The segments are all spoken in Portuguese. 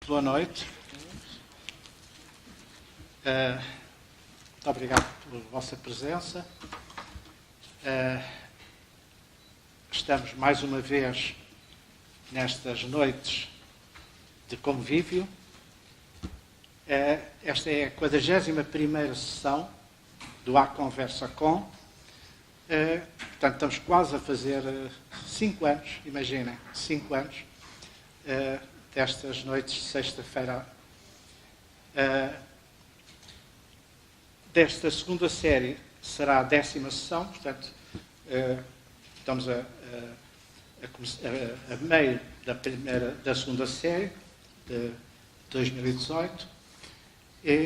Boa noite. Muito obrigado pela vossa presença. Estamos mais uma vez nestas noites de convívio. Esta é a 41ª sessão do A Conversa Com. Portanto, estamos quase a fazer 5 anos, imaginem, 5 anos destas noites de sexta-feira. Desta segunda série será a 10ª sessão, portanto, estamos a meio da segunda série de 2018,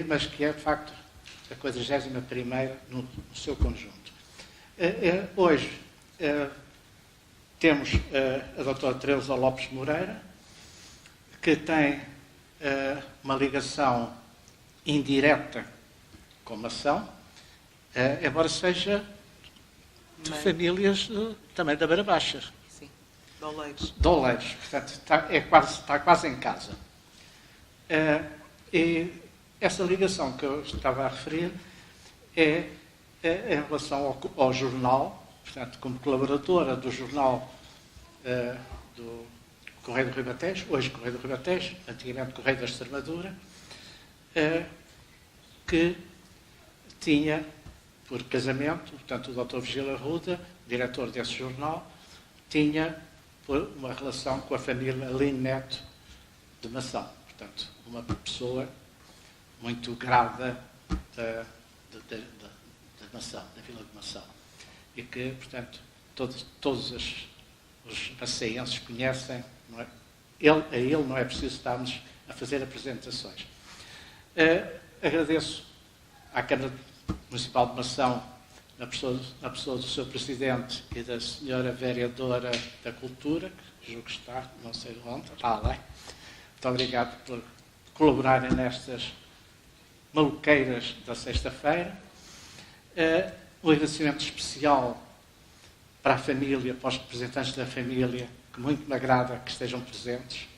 mas que é, de facto, a 41ª no seu conjunto. Hoje temos a doutora Teresa Lopes Moreira, que tem uma ligação indireta com Mação, embora seja de famílias também da Beira Baixa. Sim, de Oleiros. De Oleiros, portanto, está quase em casa. E essa ligação que eu estava a referir é em relação ao jornal, portanto, como colaboradora do jornal do Correio do Ribatejo, hoje Correio do Ribatejo, antigamente Correio da Extremadura, que tinha, por casamento, portanto, o Dr. Virgílio Arruda, diretor desse jornal, tinha uma relação com a família Aline Neto de Mação. Portanto, uma pessoa muito grave da Mação, da Vila de Mação. E que, portanto, todos os maçaenses conhecem. Não é? A ele não é preciso estarmos a fazer apresentações. Agradeço à Câmara Municipal de Mação, na pessoa do seu Presidente e da Senhora Vereadora da Cultura, que julgo que está, não sei onde, está lá. Muito obrigado por colaborarem nestas maluqueiras da sexta-feira. Um agradecimento especial para a família, para os representantes da família, que muito me agrada que estejam presentes.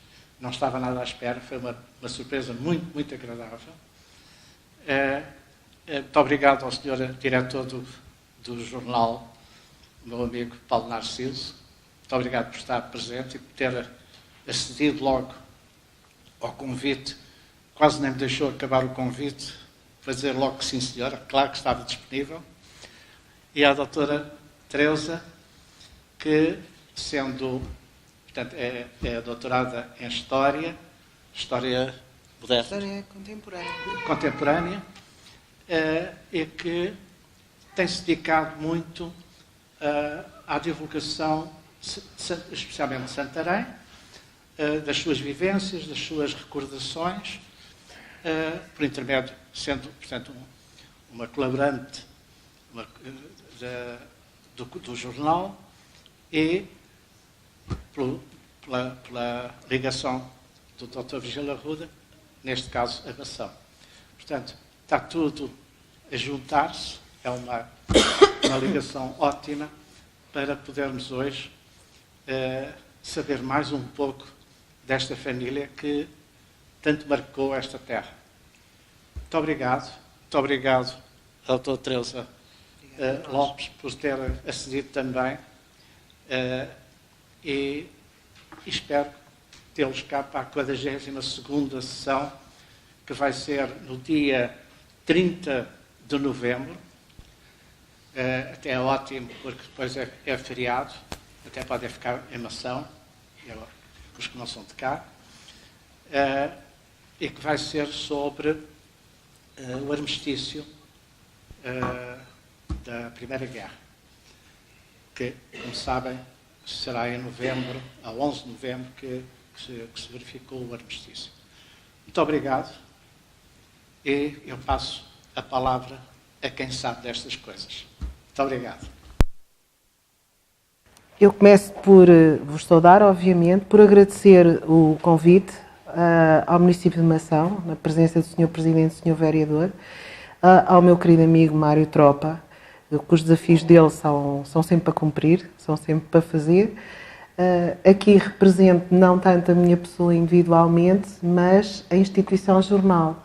Não estava nada à espera, foi uma surpresa muito, muito agradável. Muito obrigado ao Sr. Diretor do jornal, meu amigo Paulo Narciso. Muito obrigado por estar presente e por ter acedido logo ao convite. Quase nem me deixou acabar o convite, para dizer logo que sim, senhora, claro que estava disponível. E à doutora Teresa, que, sendo, portanto, é doutorada em História moderna. História Contemporânea, e que tem-se dedicado muito à divulgação, especialmente de Santarém, das suas vivências, das suas recordações, por intermédio, sendo, portanto, uma colaborante do jornal e pela ligação do Dr. Virgílio Arruda, neste caso, a Mação. Portanto, está tudo a juntar-se, é uma ligação ótima para podermos hoje saber mais um pouco desta família que tanto marcou esta terra. Muito obrigado ao Dr. Teresa Lopes por ter acedido também e espero tê-los cá para a 42ª sessão, que vai ser no dia 30 de novembro. Até é ótimo, porque depois é feriado, até podem ficar em Mação, os que não são de cá, e que vai ser sobre o armistício da Primeira Guerra, que, como sabem, será em novembro, a 11 de novembro, que se verificou o armistício. Muito obrigado, e eu passo a palavra a quem sabe destas coisas. Muito obrigado. Eu começo por vos saudar, obviamente, por agradecer o convite ao município de Mação, na presença do Sr. Presidente e do Sr. Vereador, ao meu querido amigo Mário Tropa, cujos desafios dele são sempre para cumprir, são sempre para fazer, Aqui represento não tanto a minha pessoa individualmente, mas a instituição jornal.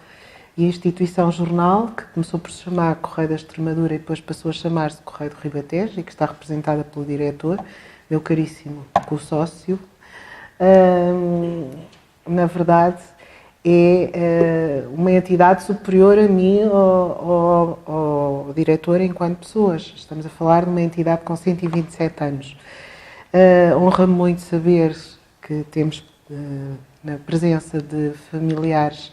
E a instituição jornal, que começou por se chamar Correio da Extremadura e depois passou a chamar-se Correio do Ribatejo, e que está representada pelo diretor, meu caríssimo co-sócio, na verdade é uma entidade superior a mim, ao diretor, enquanto pessoas. Estamos a falar de uma entidade com 127 anos. Honra-me muito saber que temos na presença de familiares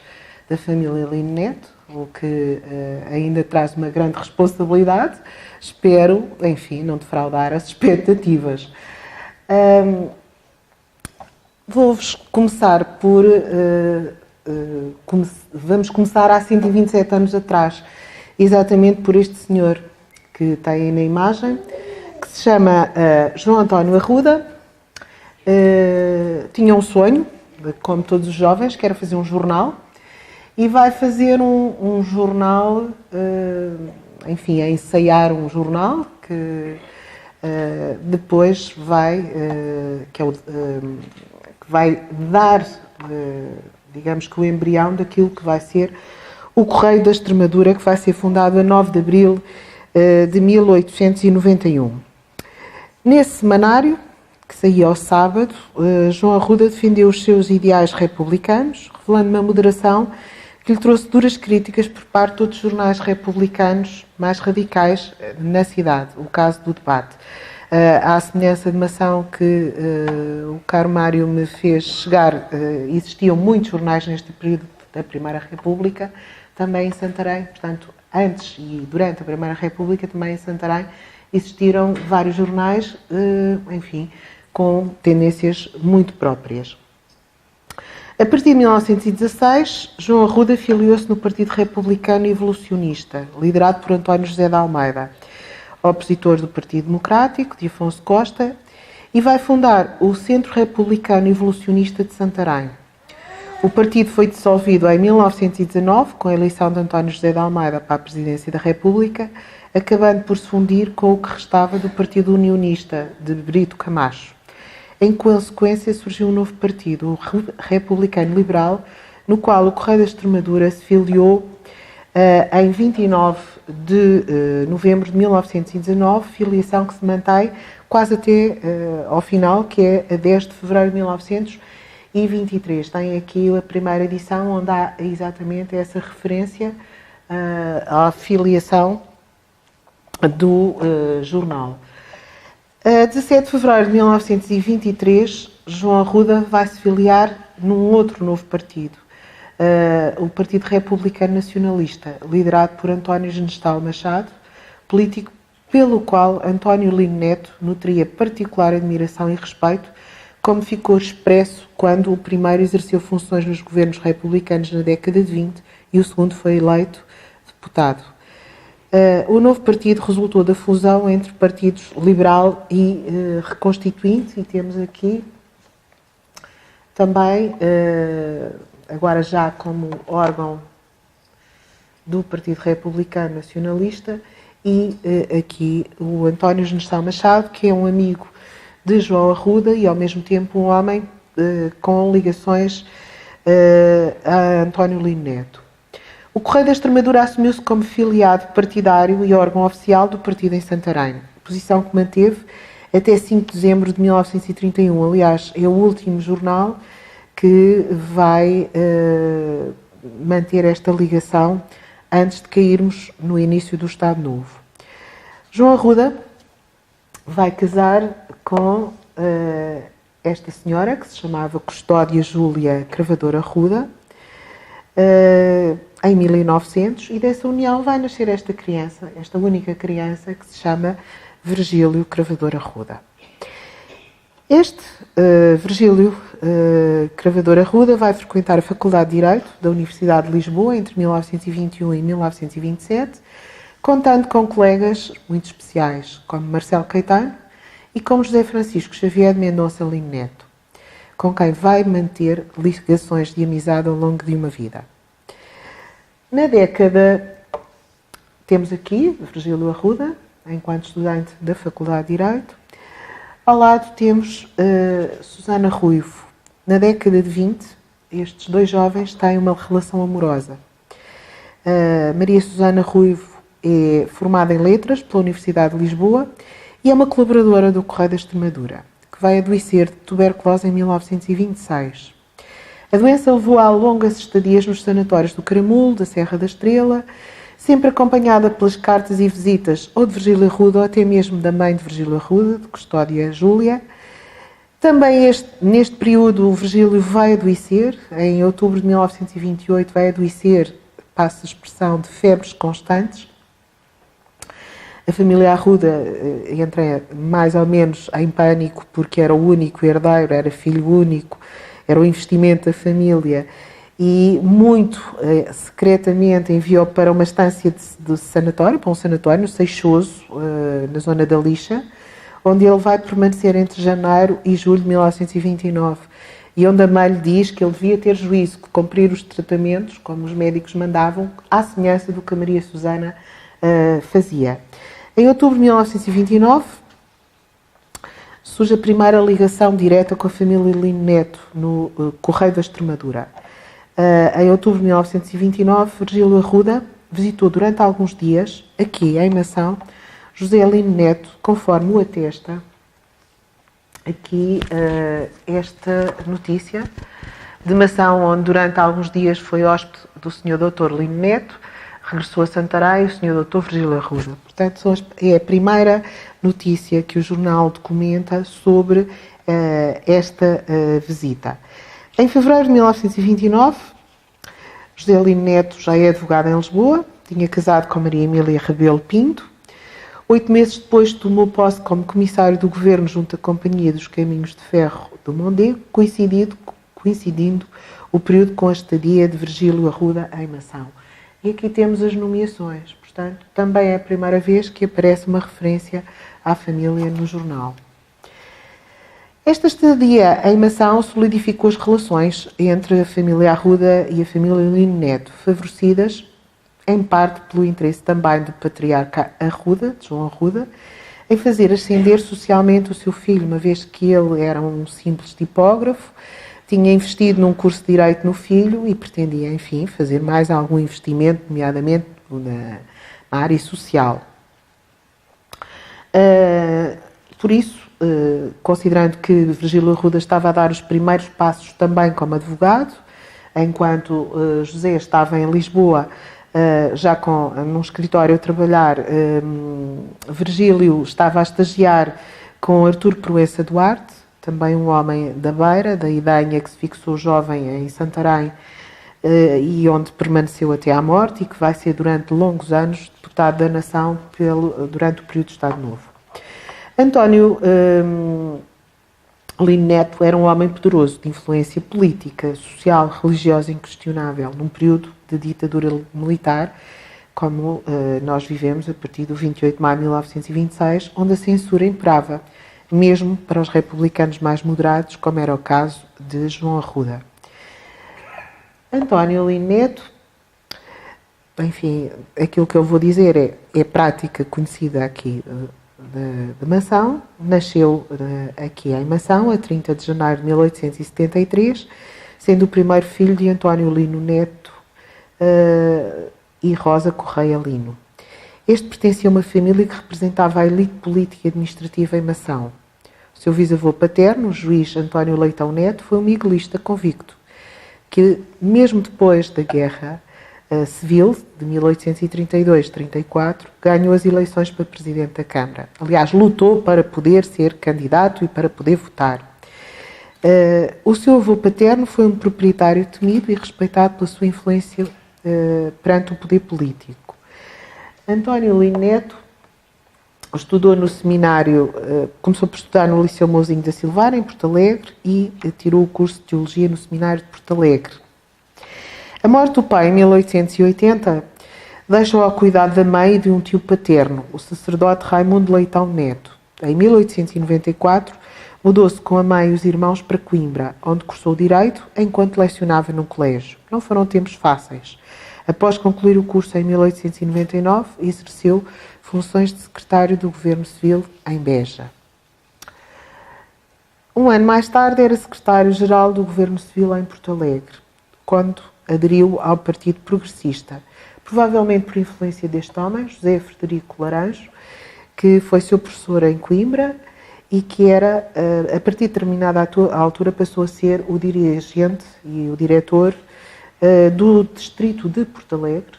da família Lino Neto, o que ainda traz uma grande responsabilidade. Espero, enfim, não defraudar as expectativas. Vou-vos começar por... vamos começar há 127 anos atrás, exatamente por este senhor que tem aí na imagem, que se chama João António Arruda. Tinha um sonho, como todos os jovens, que era fazer um jornal, e vai fazer um jornal, enfim, a ensaiar um jornal que depois vai, que vai dar, digamos que o embrião daquilo que vai ser o Correio da Extremadura, que vai ser fundado a 9 de abril de 1891. Nesse semanário, que saía ao sábado, João Arruda defendeu os seus ideais republicanos, revelando uma moderação que lhe trouxe duras críticas por parte de outros jornais republicanos mais radicais na cidade, o caso do Debate. À semelhança de uma ação que o caro Mário me fez chegar, existiam muitos jornais neste período da Primeira República, também em Santarém, portanto, antes e durante a Primeira República, também em Santarém, existiram vários jornais, enfim, com tendências muito próprias. A partir de 1916, João Arruda filiou-se no Partido Republicano Evolucionista, liderado por António José de Almeida, opositor do Partido Democrático, de Afonso Costa, e vai fundar o Centro Republicano Evolucionista de Santarém. O partido foi dissolvido em 1919, com a eleição de António José de Almeida para a presidência da República, acabando por se fundir com o que restava do Partido Unionista, de Brito Camacho. Em consequência, surgiu um novo partido, o Republicano Liberal, no qual o Correio da Extremadura se filiou em 29 de novembro de 1919, filiação que se mantém quase até ao final, que é a 10 de fevereiro de 1923. Tem aqui a primeira edição, onde há exatamente essa referência à filiação do jornal. A 17 de fevereiro de 1923, João Arruda vai se filiar num outro novo partido, o Partido Republicano Nacionalista, liderado por António Genestal Machado, político pelo qual António Lino Neto nutria particular admiração e respeito, como ficou expresso quando o primeiro exerceu funções nos governos republicanos na década de 20 e o segundo foi eleito deputado. O novo partido resultou da fusão entre partidos liberal e reconstituinte, e temos aqui também, agora já como órgão do Partido Republicano Nacionalista, e aqui o António Genestal Machado, que é um amigo de João Arruda e ao mesmo tempo um homem com ligações a António Lino Neto. O Correio da Extremadura assumiu-se como filiado partidário e órgão oficial do partido em Santarém, posição que manteve até 5 de dezembro de 1931. Aliás, é o último jornal que vai manter esta ligação antes de cairmos no início do Estado Novo. João Arruda vai casar com esta senhora, que se chamava Custódia Júlia Cravador Arruda, em 1900, e dessa união vai nascer esta criança, esta única criança, que se chama Virgílio Cravador Arruda. Este Virgílio Cravador Arruda vai frequentar a Faculdade de Direito da Universidade de Lisboa entre 1921 e 1927, contando com colegas muito especiais, como Marcelo Caetano e como José Francisco Xavier de Mendonça Lino Neto, com quem vai manter ligações de amizade ao longo de uma vida. Na década, temos aqui Virgílio Arruda, enquanto estudante da Faculdade de Direito. Ao lado temos Susana Ruivo. Na década de 20, estes dois jovens têm uma relação amorosa. Maria Susana Ruivo é formada em Letras pela Universidade de Lisboa e é uma colaboradora do Correio da Extremadura, que vai adoecer de tuberculose em 1926. A doença levou a longas estadias nos sanatórios do Caramulo, da Serra da Estrela, sempre acompanhada pelas cartas e visitas ou de Virgílio Arruda ou até mesmo da mãe de Virgílio Arruda, de Custódia Júlia. Também neste período o Virgílio vai adoecer, em outubro de 1928 vai adoecer, passa a expressão, de febres constantes. A família Arruda entra mais ou menos em pânico porque era o único herdeiro, era filho único, era o investimento da família e muito secretamente enviou para uma estância de sanatório, para um sanatório no Seixoso, na zona da Lixa, onde ele vai permanecer entre janeiro e julho de 1929 e onde a mãe lhe diz que ele devia ter juízo de cumprir os tratamentos como os médicos mandavam, à semelhança do que a Maria Susana fazia. Em outubro de 1929, surge a primeira ligação direta com a família Lino Neto, no Correio da Extremadura. Em outubro de 1929, Virgílio Arruda visitou durante alguns dias, aqui em Mação, José Lino Neto, conforme o atesta aqui esta notícia, de Mação, onde durante alguns dias foi hóspede do Sr. Dr. Lino Neto, regressou a Santarém, o Sr. Dr. Virgílio Arruda. Portanto, é a primeira notícia que o jornal documenta sobre esta visita. Em fevereiro de 1929, José Lino Neto já é advogado em Lisboa, tinha casado com Maria Emília Rebelo Pinto. 8 meses depois tomou posse como comissário do governo junto à Companhia dos Caminhos de Ferro do Mondego, coincidindo o período com a estadia de Virgílio Arruda em Mação. E aqui temos as nomeações, portanto, também é a primeira vez que aparece uma referência à família no jornal. Esta estadia em Mação solidificou as relações entre a família Arruda e a família Lino Neto, favorecidas em parte pelo interesse também do patriarca Arruda, de João Arruda, em fazer ascender socialmente o seu filho, uma vez que ele era um simples tipógrafo, tinha investido num curso de Direito no filho e pretendia, enfim, fazer mais algum investimento, nomeadamente na área social. Por isso, considerando que Virgílio Arruda estava a dar os primeiros passos também como advogado, enquanto José estava em Lisboa, já num escritório a trabalhar, Virgílio estava a estagiar com Artur Proença Duarte, também um homem da Beira, da Idanha, que se fixou jovem em Santarém e onde permaneceu até à morte e que vai ser durante longos anos deputado da Nação durante o período de Estado Novo. António Lino Neto era um homem poderoso, de influência política, social, religiosa inquestionável, num período de ditadura militar, como nós vivemos a partir do 28 de maio de 1926, onde a censura imperava, mesmo para os republicanos mais moderados, como era o caso de João Arruda. António Lino Neto, enfim, aquilo que eu vou dizer é prática conhecida aqui de Mação, nasceu aqui em Mação, a 30 de janeiro de 1873, sendo o primeiro filho de António Lino Neto e Rosa Correia Lino. Este pertencia a uma família que representava a elite política e administrativa em Mação. O seu bisavô paterno, o juiz António Leitão Neto, foi um miguelista convicto, que mesmo depois da Guerra Civil, de 1832-34, ganhou as eleições para presidente da Câmara. Aliás, lutou para poder ser candidato e para poder votar. O seu avô paterno foi um proprietário temido e respeitado pela sua influência perante o poder político. António Lino Neto estudou no seminário, começou por estudar no Liceu Mouzinho da Silveira, em Porto Alegre, e tirou o curso de Teologia no Seminário de Porto Alegre. A morte do pai, em 1880, deixa-o ao cuidado da mãe e de um tio paterno, o sacerdote Raimundo Leitão Neto. Em 1894, mudou-se com a mãe e os irmãos para Coimbra, onde cursou Direito, enquanto lecionava num colégio. Não foram tempos fáceis. Após concluir o curso em 1899, exerceu funções de secretário do Governo Civil em Beja. Um ano mais tarde era secretário-geral do Governo Civil em Porto Alegre, quando aderiu ao Partido Progressista, provavelmente por influência deste homem, José Frederico Laranjo, que foi seu professor em Coimbra e que era, a partir de determinada altura, passou a ser o dirigente e o diretor do Distrito de Porto Alegre,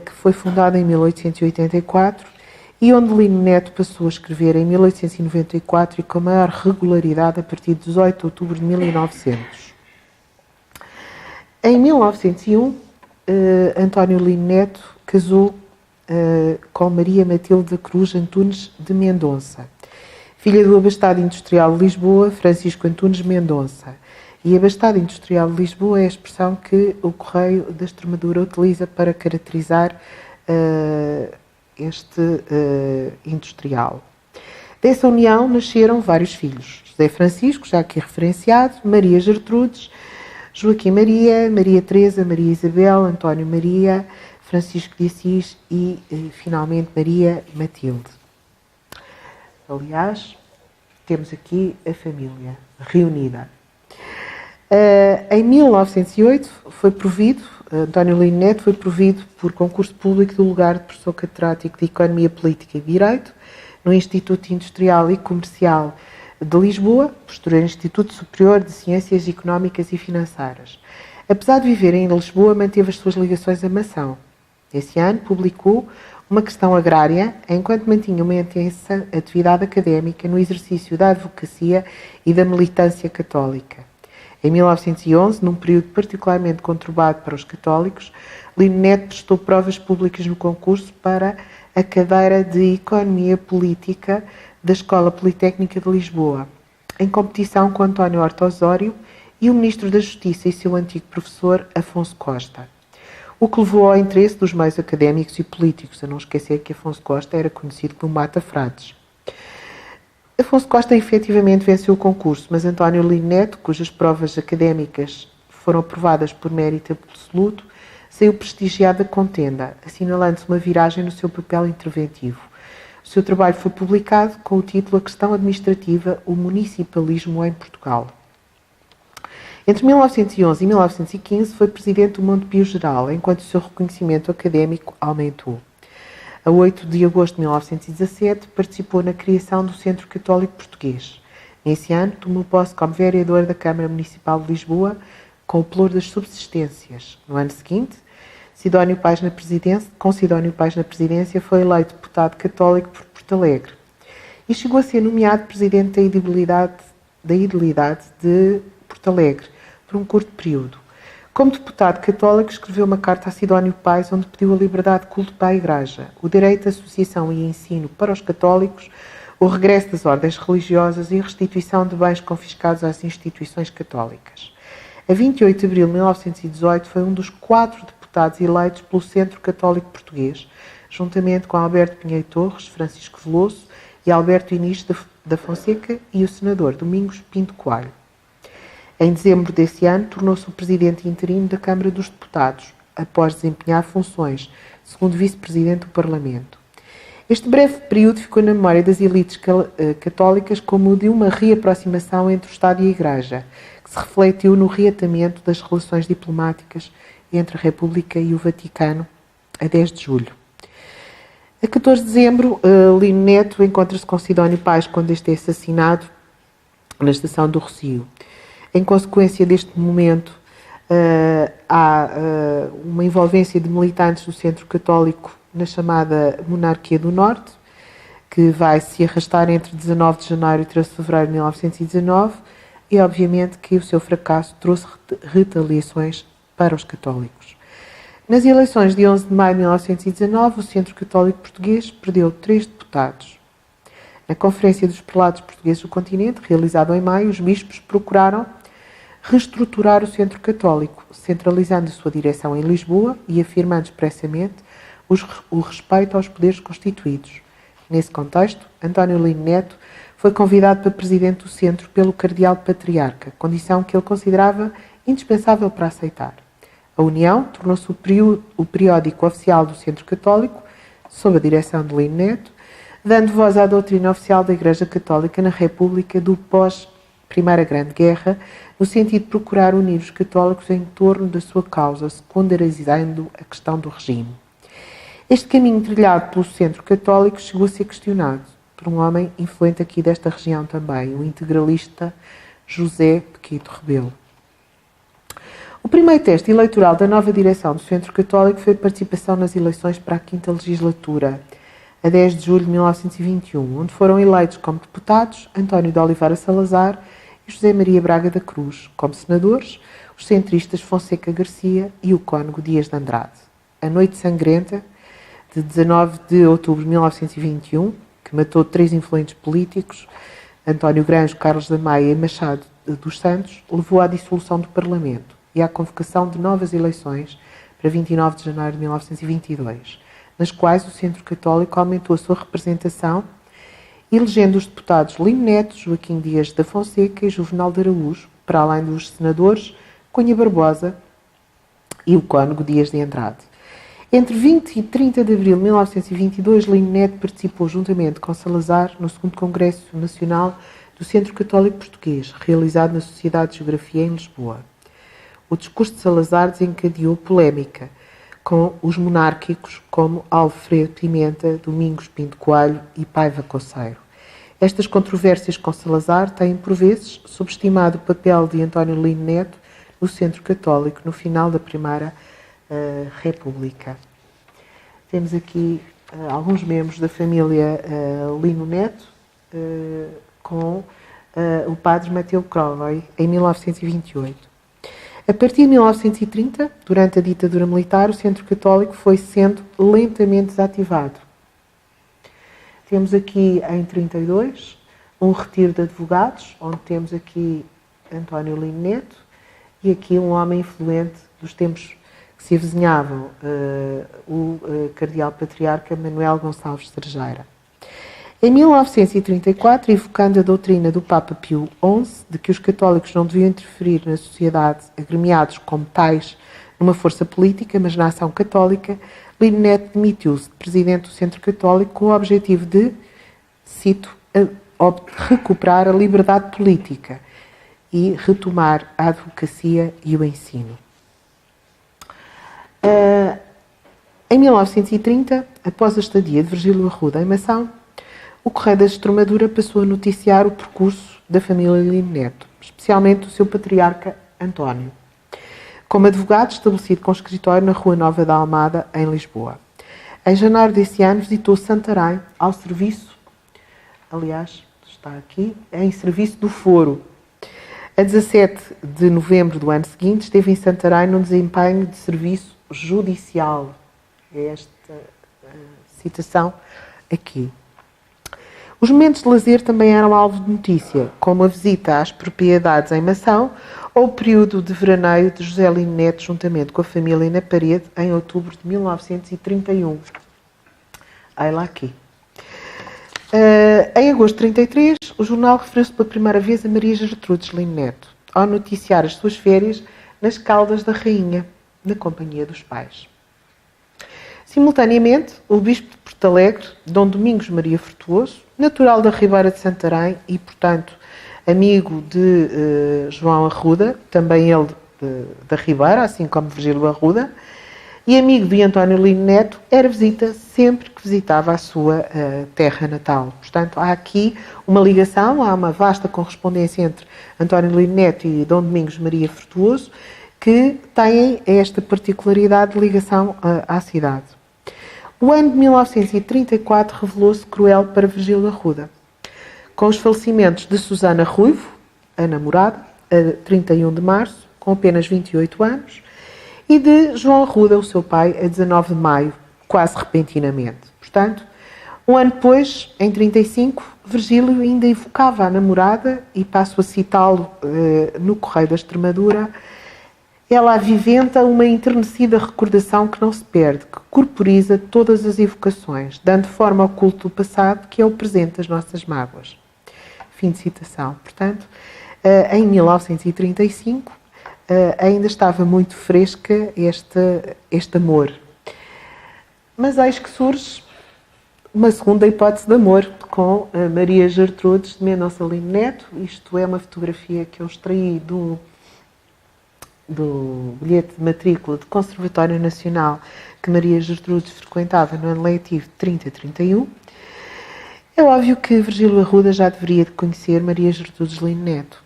que foi fundado em 1884 e onde Lino Neto passou a escrever em 1894 e com maior regularidade a partir de 18 de outubro de 1900. Em 1901, António Lino Neto casou com Maria Matilde Cruz Antunes de Mendonça, filha do abastado industrial de Lisboa, Francisco Antunes Mendonça. E abastado industrial de Lisboa é a expressão que o Correio da Extremadura utiliza para caracterizar este industrial. Dessa união nasceram vários filhos. José Francisco, já aqui referenciado, Maria Gertrudes, Joaquim Maria, Maria Teresa, Maria Isabel, António Maria, Francisco de Assis e, finalmente, Maria Matilde. Aliás, temos aqui a família reunida. Em 1908 foi provido, António Lino Neto foi provido por concurso público do lugar de professor catedrático de Economia Política e Direito no Instituto Industrial e Comercial de Lisboa, posterior Instituto Superior de Ciências Económicas e Financeiras. Apesar de viver em Lisboa, manteve as suas ligações à Mação. Esse ano publicou uma questão agrária, enquanto mantinha uma intensa atividade académica no exercício da advocacia e da militância católica. Em 1911, num período particularmente conturbado para os católicos, Lino Neto prestou provas públicas no concurso para a cadeira de Economia Política da Escola Politécnica de Lisboa, em competição com António Horta Osório e o Ministro da Justiça e seu antigo professor Afonso Costa, o que levou ao interesse dos meios académicos e políticos, a não esquecer que Afonso Costa era conhecido como Mata Frades. Afonso Costa efetivamente venceu o concurso, mas António Lino Neto, cujas provas académicas foram aprovadas por mérito absoluto, saiu prestigiado da contenda, assinalando-se uma viragem no seu papel interventivo. O seu trabalho foi publicado com o título A Questão Administrativa, o Municipalismo em Portugal. Entre 1911 e 1915 foi presidente do Montepio Geral, enquanto o seu reconhecimento académico aumentou. A 8 de agosto de 1917, participou na criação do Centro Católico Português. Nesse ano, tomou posse como vereador da Câmara Municipal de Lisboa, com o pelour das subsistências. No ano seguinte, com Sidónio Pais na presidência, foi eleito deputado católico por Porto Alegre e chegou a ser nomeado presidente da Idilidade de Porto Alegre por um curto período. Como deputado católico, escreveu uma carta a Sidónio Pais, onde pediu a liberdade de culto para a Igreja, o direito de associação e ensino para os católicos, o regresso das ordens religiosas e a restituição de bens confiscados às instituições católicas. A 28 de abril de 1918 foi um dos 4 deputados eleitos pelo Centro Católico Português, juntamente com Alberto Pinheiro Torres, Francisco Veloso e Alberto Inês da Fonseca e o senador Domingos Pinto Coelho. Em dezembro desse ano, tornou-se o presidente interino da Câmara dos Deputados, após desempenhar funções de segundo vice-presidente do Parlamento. Este breve período ficou na memória das elites católicas como o de uma reaproximação entre o Estado e a Igreja, que se refletiu no reatamento das relações diplomáticas entre a República e o Vaticano, a 10 de julho. A 14 de dezembro, Lino Neto encontra-se com Sidónio Pais quando este é assassinado na estação do Rossio. Em consequência deste momento, há uma envolvência de militantes do Centro Católico na chamada Monarquia do Norte, que vai se arrastar entre 19 de janeiro e 13 de fevereiro de 1919, e obviamente que o seu fracasso trouxe retaliações para os católicos. Nas eleições de 11 de maio de 1919, o Centro Católico Português perdeu 3 deputados. Na Conferência dos Prelados Portugueses do Continente, realizada em maio, os bispos procuraram reestruturar o Centro Católico, centralizando a sua direção em Lisboa e afirmando expressamente o respeito aos poderes constituídos. Nesse contexto, António Lino Neto foi convidado para presidente do Centro pelo Cardeal Patriarca, condição que ele considerava indispensável para aceitar. A União tornou-se o periódico oficial do Centro Católico, sob a direção de Lino Neto, dando voz à doutrina oficial da Igreja Católica na República do pós-Primeira Grande Guerra, no sentido de procurar unir os católicos em torno da sua causa, secundarizando a questão do regime. Este caminho trilhado pelo centro católico chegou a ser questionado por um homem influente aqui desta região também, o integralista José Pequito Rebelo. O primeiro teste eleitoral da nova direção do Centro Católico foi a participação nas eleições para a 5ª legislatura, a 10 de julho de 1921, onde foram eleitos como deputados António de Oliveira Salazar e José Maria Braga da Cruz, como senadores, os centristas Fonseca Garcia e o cônego Dias de Andrade. A Noite Sangrenta, de 19 de outubro de 1921, que matou 3 influentes políticos, António Granjo, Carlos da Maia e Machado dos Santos, levou à dissolução do Parlamento e à convocação de novas eleições para 29 de janeiro de 1922, nas quais o Centro Católico aumentou a sua representação, elegendo os deputados Lino Neto, Joaquim Dias da Fonseca e Juvenal de Araújo, para além dos senadores Cunha Barbosa e o cônego Dias de Andrade. Entre 20 e 30 de abril de 1922, Lino Neto participou juntamente com Salazar no 2º Congresso Nacional do Centro Católico Português, realizado na Sociedade de Geografia em Lisboa. O discurso de Salazar desencadeou polémica, com os monárquicos como Alfredo Pimenta, Domingos Pinto Coelho e Paiva Coceiro. Estas controvérsias com Salazar têm, por vezes, subestimado o papel de António Lino Neto no Centro Católico no final da Primeira República. Temos aqui alguns membros da família Lino Neto com o padre Mateu Crowley em 1928. A partir de 1930, durante a ditadura militar, o Centro Católico foi sendo lentamente desativado. Temos aqui em 32 um retiro de advogados, onde temos aqui António Lino Neto e aqui um homem influente dos tempos que se avizinhavam, o cardeal patriarca Manuel Gonçalves Cerejeira. Em 1934, evocando a doutrina do Papa Pio XI de que os católicos não deviam interferir na sociedade, agremiados como tais numa força política, mas na ação católica, Lino Neto demitiu-se de presidente do Centro Católico com o objetivo de, cito, recuperar a liberdade política e retomar a advocacia e o ensino. Em 1930, após a estadia de Virgílio Arruda em Mação, o Correio da Extremadura passou a noticiar o percurso da família Lino Neto, especialmente do seu patriarca António, como advogado estabelecido com escritório na Rua Nova da Almada, em Lisboa. Em janeiro desse ano visitou Santarém ao serviço, aliás, está aqui, em serviço do Foro. A 17 de novembro do ano seguinte esteve em Santarém num desempenho de serviço judicial. É esta citação aqui. Os momentos de lazer também eram alvo de notícia, como a visita às propriedades em Mação ou o período de veraneio de José Lino Neto juntamente com a família na Parede em outubro de 1931. Aí lá aqui. Em agosto de 33, o jornal referiu-se pela primeira vez a Maria Gertrudes Lino Neto, ao noticiar as suas férias nas Caldas da Rainha, na companhia dos pais. Simultaneamente, o bispo de Porto Alegre, Dom Domingos Maria Frutuoso, natural da Ribeira de Santarém e, portanto, amigo de João Arruda, também ele da Ribeira, assim como Virgílio Arruda, e amigo de António Lino Neto, era visita sempre que visitava a sua terra natal. Portanto, há aqui uma ligação, há uma vasta correspondência entre António Lino Neto e Dom Domingos Maria Frutuoso, que têm esta particularidade de ligação à cidade. O ano de 1934 revelou-se cruel para Virgílio Arruda, com os falecimentos de Susana Ruivo, a namorada, a 31 de março, com apenas 28 anos, e de João Arruda, o seu pai, a 19 de maio, quase repentinamente. Portanto, um ano depois, em 35, Virgílio ainda evocava a namorada, e passo a citá-lo no Correio da Extremadura: ela aviventa uma enternecida recordação que não se perde, que corporiza todas as evocações, dando forma ao culto do passado, que é o presente das nossas mágoas. Fim de citação. Portanto, em 1935, ainda estava muito fresca este amor. Mas eis que surge uma segunda hipótese de amor com a Maria Gertrudes de Mendonça Lino Neto. Isto é uma fotografia que eu extraí do bilhete de matrícula do Conservatório Nacional que Maria Gertrudes frequentava no ano letivo de 30-31. É óbvio que Virgílio Arruda já deveria de conhecer Maria Gertrudes Lino Neto,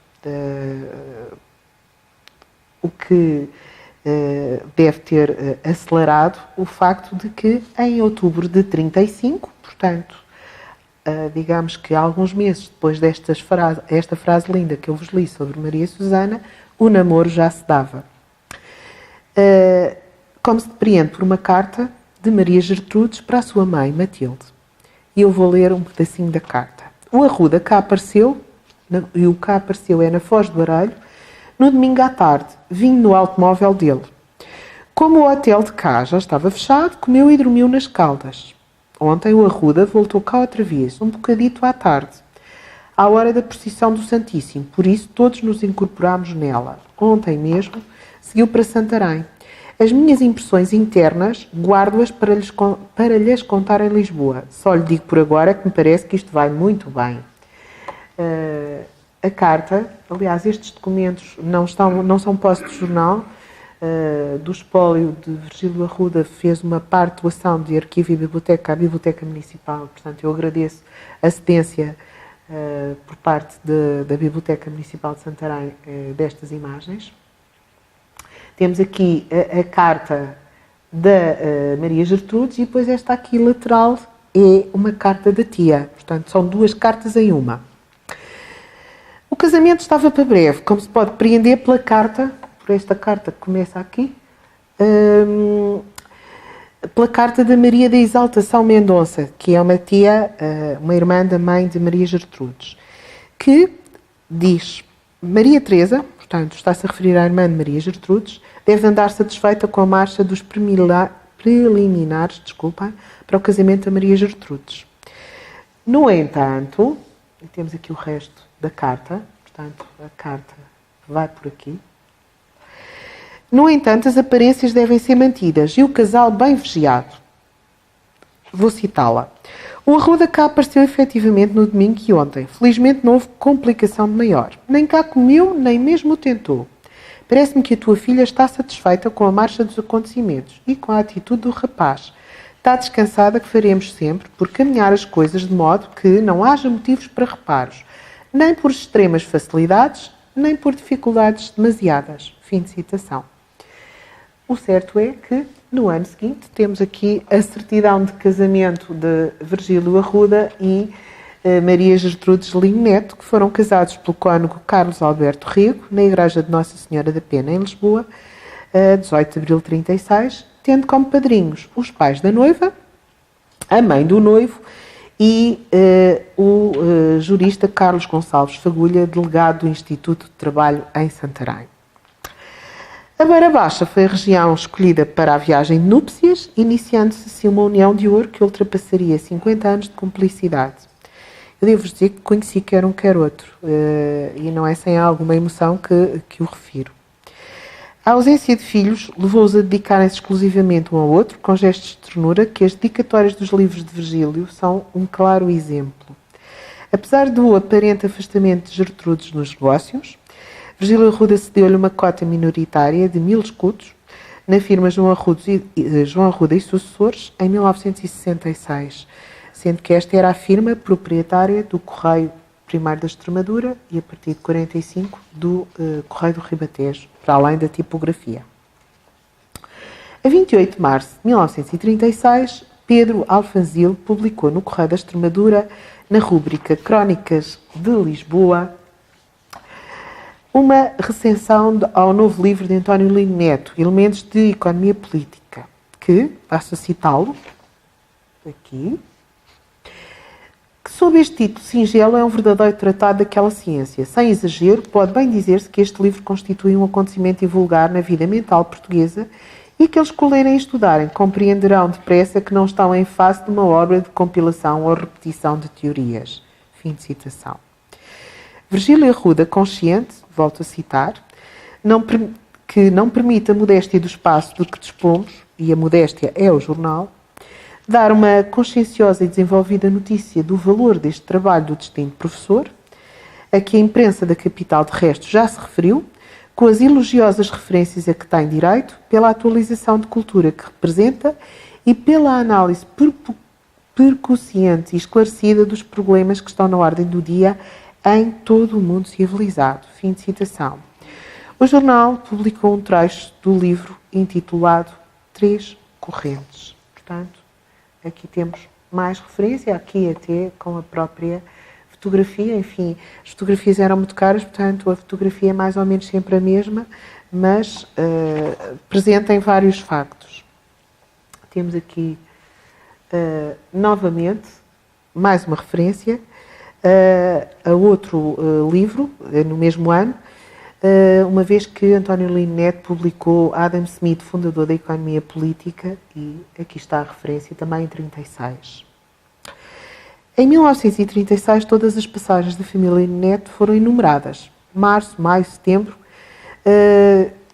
o que deve ter acelerado o facto de que em outubro de 35, portanto, digamos que alguns meses depois esta frase linda que eu vos li sobre Maria Susana, o namoro já se dava. Como se depreende por uma carta de Maria Gertrudes para a sua mãe, Matilde. E eu vou ler um pedacinho da carta. O Arruda cá apareceu, e o cá apareceu é na Foz do Arelho, no domingo à tarde, vim no automóvel dele. Como o hotel de cá já estava fechado, comeu e dormiu nas Caldas. Ontem o Arruda voltou cá outra vez, um bocadito à tarde, à hora da procissão do Santíssimo, por isso todos nos incorporámos nela. Ontem mesmo seguiu para Santarém. As minhas impressões internas guardo-as para lhes contar em Lisboa. Só lhe digo por agora que me parece que isto vai muito bem. A carta, aliás, estes documentos não são posse de jornal. Do espólio de Virgílio Arruda fez uma parte doação de arquivo e biblioteca à Biblioteca Municipal. Portanto, eu agradeço a cedência por parte da Biblioteca Municipal de Santarém destas imagens. Temos aqui a carta da Maria Gertrudes e depois esta aqui lateral é uma carta da tia. Portanto, são duas cartas em uma. O casamento estava para breve, como se pode compreender pela carta, por esta carta que começa aqui, pela carta da Maria da Exaltação Mendonça, que é uma tia, uma irmã da mãe de Maria Gertrudes, que diz: Maria Teresa, portanto, está-se a referir à irmã de Maria Gertrudes, deve andar satisfeita com a marcha dos preliminares, para o casamento da Maria Gertrudes. No entanto, temos aqui o resto da carta, portanto, a carta vai por aqui. No entanto, as aparências devem ser mantidas e o casal bem vigiado. Vou citá-la. O Arruda cá apareceu efetivamente no domingo e ontem. Felizmente não houve complicação de maior. Nem cá comeu, nem mesmo o tentou. Parece-me que a tua filha está satisfeita com a marcha dos acontecimentos e com a atitude do rapaz. Está descansada que faremos sempre por caminhar as coisas de modo que não haja motivos para reparos, nem por extremas facilidades, nem por dificuldades demasiadas. Fim de citação. O certo é que, no ano seguinte, temos aqui a certidão de casamento de Virgílio Arruda e Maria Gertrudes Lino Neto, que foram casados pelo cônego Carlos Alberto Rego, na Igreja de Nossa Senhora da Pena, em Lisboa, 18 de abril de 36, tendo como padrinhos os pais da noiva, a mãe do noivo e o jurista Carlos Gonçalves Fagulha, delegado do Instituto de Trabalho em Santarém. A Beira Baixa foi a região escolhida para a viagem de núpcias, iniciando-se assim uma união de ouro que ultrapassaria 50 anos de cumplicidade. Eu devo-vos dizer que conheci quer um quer outro, e não é sem alguma emoção que o refiro. A ausência de filhos levou-os a dedicarem-se exclusivamente um ao outro, com gestos de ternura, que as dedicatórias dos livros de Virgílio são um claro exemplo. Apesar do aparente afastamento de Gertrudes nos negócios, Virgílio Arruda cedeu-lhe uma cota minoritária de 1000 escudos na firma João Arruda e Sucessores em 1966, sendo que esta era a firma proprietária do Correio Primário da Extremadura e, a partir de 45, do Correio do Ribatejo, para além da tipografia. A 28 de março de 1936, Pedro Alfanzil publicou no Correio da Extremadura, na rúbrica Crónicas de Lisboa, uma recensão ao novo livro de António Lino Neto, Elementos de Economia Política, que, passo a citá-lo, aqui, que sob este título singelo é um verdadeiro tratado daquela ciência. Sem exagero, pode bem dizer-se que este livro constitui um acontecimento invulgar na vida mental portuguesa e aqueles que o lerem e estudarem compreenderão depressa que não estão em face de uma obra de compilação ou repetição de teorias. Fim de citação. Virgílio Arruda, consciente, volto a citar, que não permite a modéstia do espaço de que dispomos, e a modéstia é o jornal, dar uma conscienciosa e desenvolvida notícia do valor deste trabalho do distinto professor, a que a imprensa da capital, de resto, já se referiu, com as elogiosas referências a que tem direito, pela atualização de cultura que representa e pela análise percussiente e esclarecida dos problemas que estão na ordem do dia em todo o mundo civilizado. Fim de citação. O jornal publicou um trecho do livro intitulado Três Correntes. Portanto, aqui temos mais referência, aqui até com a própria fotografia. Enfim, as fotografias eram muito caras, portanto, a fotografia é mais ou menos sempre a mesma, mas presente em vários factos. Temos aqui, novamente, mais uma referência a outro livro, no mesmo ano, uma vez que António Lino Neto publicou Adam Smith, fundador da economia política, e aqui está a referência também em 36. Em 1936, todas as passagens da família Lino Neto foram enumeradas. Março, maio, setembro,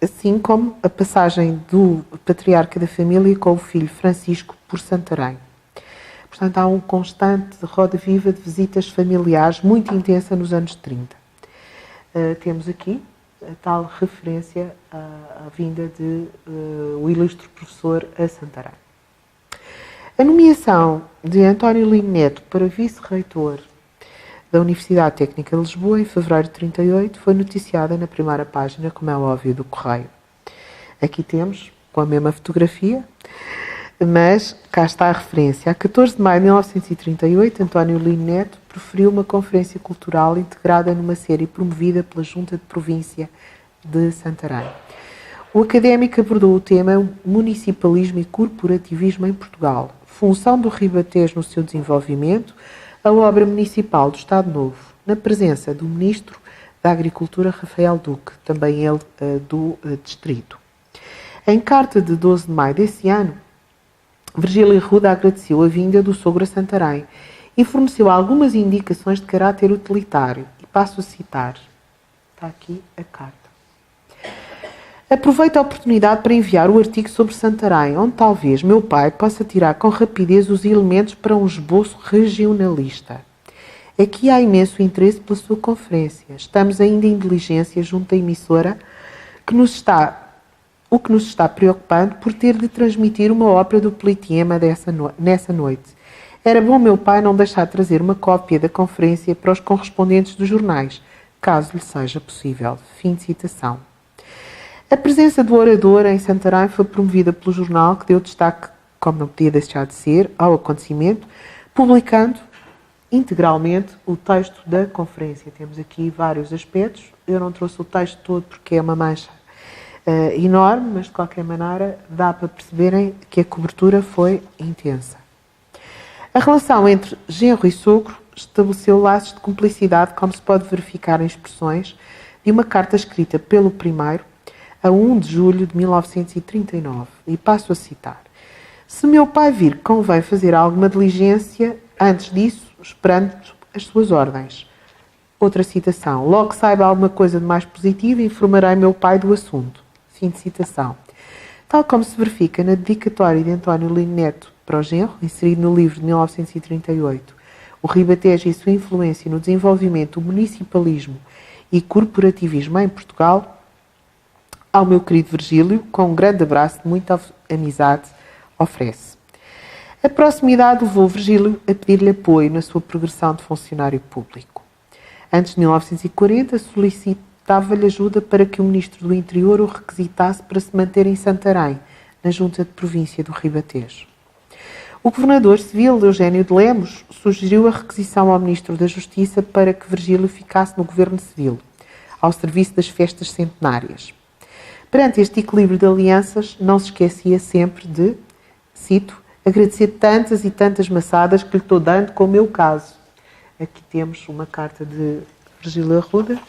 assim como a passagem do patriarca da família com o filho Francisco por Santarém. Portanto, há um constante roda viva de visitas familiares muito intensa nos anos 30. Temos aqui a tal referência à vinda de o ilustre professor a Santarém. A nomeação de António Lino Neto para vice-reitor da Universidade Técnica de Lisboa, em fevereiro de 38, foi noticiada na primeira página, como é óbvio, do Correio. Aqui temos, com a mesma fotografia, mas cá está a referência. A 14 de maio de 1938, António Lino Neto proferiu uma conferência cultural integrada numa série promovida pela Junta de Província de Santarém. O académico abordou o tema Municipalismo e Corporativismo em Portugal, função do Ribatejo no seu desenvolvimento, a obra municipal do Estado Novo, na presença do Ministro da Agricultura, Rafael Duque, também ele do Distrito. Em carta de 12 de maio desse ano, Virgílio Arruda agradeceu a vinda do sogro a Santarém e forneceu algumas indicações de caráter utilitário. E passo a citar. Está aqui a carta. Aproveito a oportunidade para enviar o artigo sobre Santarém, onde talvez meu pai possa tirar com rapidez os elementos para um esboço regionalista. Aqui há imenso interesse pela sua conferência. Estamos ainda em diligência junto à emissora o que nos está preocupando por ter de transmitir uma ópera do Politeama nessa noite. Era bom meu pai não deixar de trazer uma cópia da conferência para os correspondentes dos jornais, caso lhe seja possível. Fim de citação. A presença do orador em Santarém foi promovida pelo jornal, que deu destaque, como não podia deixar de ser, ao acontecimento, publicando integralmente o texto da conferência. Temos aqui vários aspectos. Eu não trouxe o texto todo porque é uma mancha enorme, mas de qualquer maneira dá para perceberem que a cobertura foi intensa. A relação entre genro e sogro estabeleceu laços de cumplicidade, como se pode verificar em expressões de uma carta escrita pelo primeiro a 1 de julho de 1939. E passo a citar. Se meu pai vir que convém fazer alguma diligência, antes disso, esperando as suas ordens. Outra citação. Logo que saiba alguma coisa de mais positiva, informarei meu pai do assunto. Fim de citação. Tal como se verifica na dedicatória de António Lino Neto para o genro, inserido no livro de 1938, O Ribatejo e sua influência no desenvolvimento do municipalismo e corporativismo em Portugal, ao meu querido Virgílio, com um grande abraço de muita amizade, oferece. A proximidade levou Virgílio a pedir-lhe apoio na sua progressão de funcionário público. Antes de 1940, solicitava-lhe ajuda para que o Ministro do Interior o requisitasse para se manter em Santarém, na Junta de Província do Ribatejo. O governador civil, Eugênio de Lemos, sugeriu a requisição ao Ministro da Justiça para que Virgílio ficasse no governo civil, ao serviço das festas centenárias. Perante este equilíbrio de alianças, não se esquecia sempre de, cito, agradecer tantas e tantas maçadas que lhe estou dando com o meu caso. Aqui temos uma carta de Virgílio Arruda.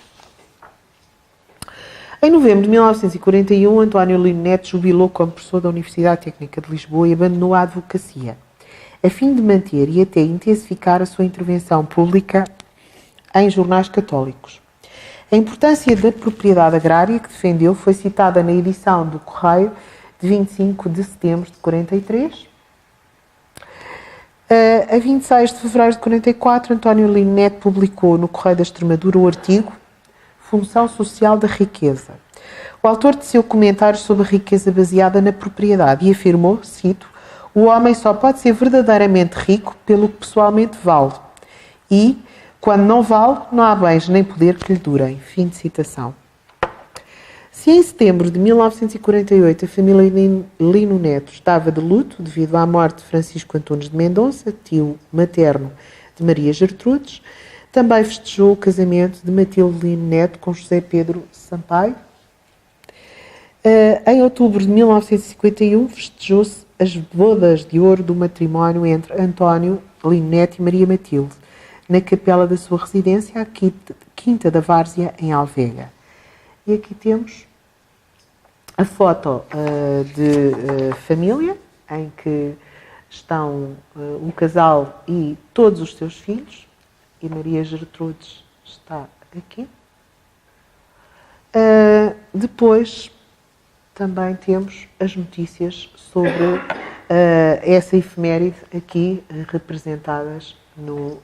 Em novembro de 1941, António Lino Neto jubilou como professor da Universidade Técnica de Lisboa e abandonou a advocacia, a fim de manter e até intensificar a sua intervenção pública em jornais católicos. A importância da propriedade agrária que defendeu foi citada na edição do Correio de 25 de setembro de 43, A 26 de fevereiro de 44, António Lino Neto publicou no Correio da Extremadura o artigo Função Social da Riqueza. O autor teceu comentários sobre a riqueza baseada na propriedade e afirmou, cito, o homem só pode ser verdadeiramente rico pelo que pessoalmente vale. E, quando não vale, não há bens nem poder que lhe durem. Fim de citação. Se em setembro de 1948 a família Lino Neto estava de luto devido à morte de Francisco Antunes de Mendonça, tio materno de Maria Gertrudes, também festejou o casamento de Matilde Lino Neto com José Pedro Sampaio. Em outubro de 1951 festejou-se as bodas de ouro do matrimónio entre António Lino Neto e Maria Matilde, na capela da sua residência, a Quinta da Várzea, em Alvega. E aqui temos a foto de família, em que estão o casal e todos os seus filhos, e Maria Gertrudes está aqui. Depois também temos as notícias sobre essa efeméride aqui representadas no...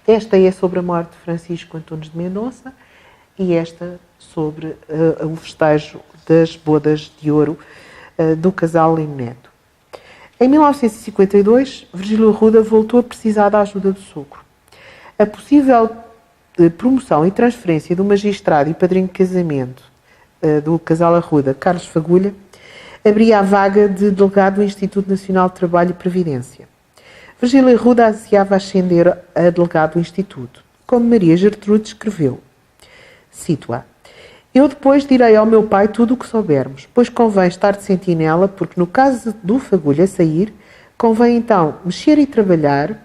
esta é sobre a morte de Francisco Antunes de Mendonça e esta sobre o festejo das bodas de ouro do casal Lino Neto. Em 1952, Virgílio Arruda voltou a precisar da ajuda do sogro. A possível promoção e transferência do magistrado e padrinho de casamento do casal Arruda, Carlos Fagulha, abria a vaga de delegado do Instituto Nacional de Trabalho e Previdência. Virgílio Arruda ansiava ascender a delegado do Instituto, como Maria Gertrude escreveu. Cito-a. Eu depois direi ao meu pai tudo o que soubermos, pois convém estar de sentinela, porque no caso do Fagulha sair, convém então mexer e trabalhar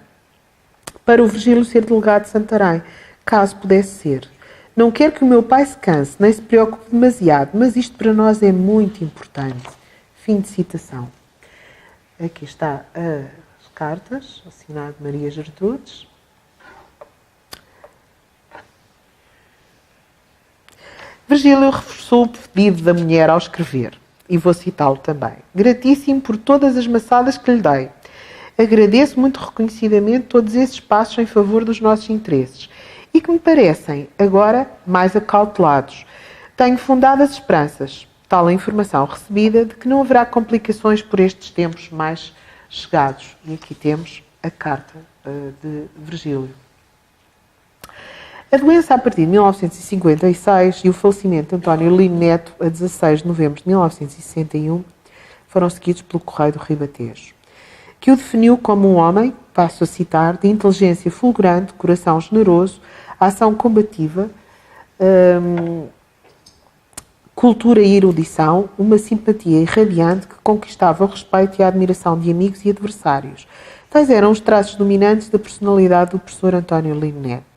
para o Virgílio ser delegado de Santarém, caso pudesse ser. Não quero que o meu pai se canse, nem se preocupe demasiado, mas isto para nós é muito importante. Fim de citação. Aqui está as cartas, assinado Maria Gertrudes. Virgílio reforçou o pedido da mulher ao escrever, e vou citá-lo também. Gratíssimo por todas as maçadas que lhe dei. Agradeço muito reconhecidamente todos esses passos em favor dos nossos interesses e que me parecem, agora, mais acautelados. Tenho fundadas esperanças, tal a informação recebida, de que não haverá complicações por estes tempos mais chegados. E aqui temos a carta de Virgílio. A doença a partir de 1956 e o falecimento de António Lino Neto a 16 de novembro de 1961 foram seguidos pelo Correio do Ribatejo, que o definiu como um homem, passo a citar, de inteligência fulgurante, coração generoso, ação combativa, cultura e erudição, uma simpatia irradiante que conquistava o respeito e a admiração de amigos e adversários. Tais eram os traços dominantes da personalidade do professor António Lino Neto.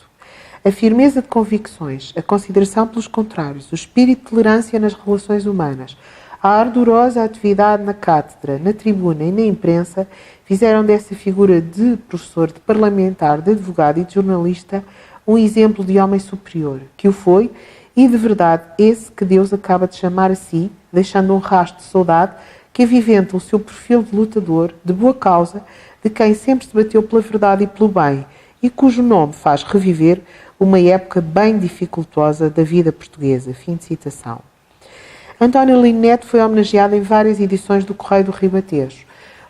A firmeza de convicções, a consideração pelos contrários, o espírito de tolerância nas relações humanas, a ardorosa atividade na cátedra, na tribuna e na imprensa fizeram dessa figura de professor, de parlamentar, de advogado e de jornalista um exemplo de homem superior, que o foi, e de verdade esse que Deus acaba de chamar a si, deixando um rastro de saudade que aviventa o seu perfil de lutador, de boa causa, de quem sempre se bateu pela verdade e pelo bem, e cujo nome faz reviver uma época bem dificultosa da vida portuguesa. Fim de citação. António Lino Neto foi homenageado em várias edições do Correio do Ribatejo,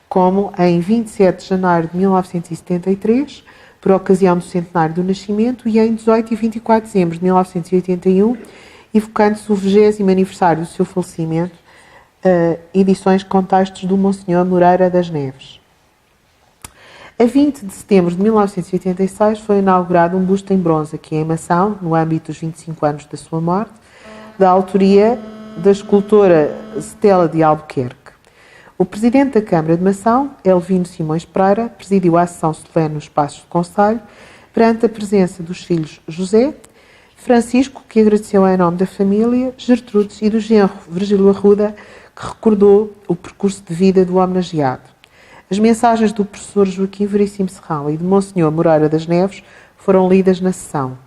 como em 27 de janeiro de 1973, por ocasião do centenário do nascimento, e em 18 e 24 de dezembro de 1981, evocando-se o 20º aniversário do seu falecimento, edições com textos do Monsenhor Moreira das Neves. A 20 de setembro de 1986 foi inaugurado um busto em bronze aqui em Mação, no âmbito dos 25 anos da sua morte, da autoria da escultora Stella de Albuquerque. O presidente da Câmara de Mação, Elvino Simões Pereira, presidiu a sessão solene nos Passos do Conselho, perante a presença dos filhos José, Francisco, que agradeceu em nome da família, Gertrudes e do genro Virgílio Arruda, que recordou o percurso de vida do homenageado. As mensagens do professor Joaquim Veríssimo Serrão e de Monsenhor Moreira das Neves foram lidas na sessão.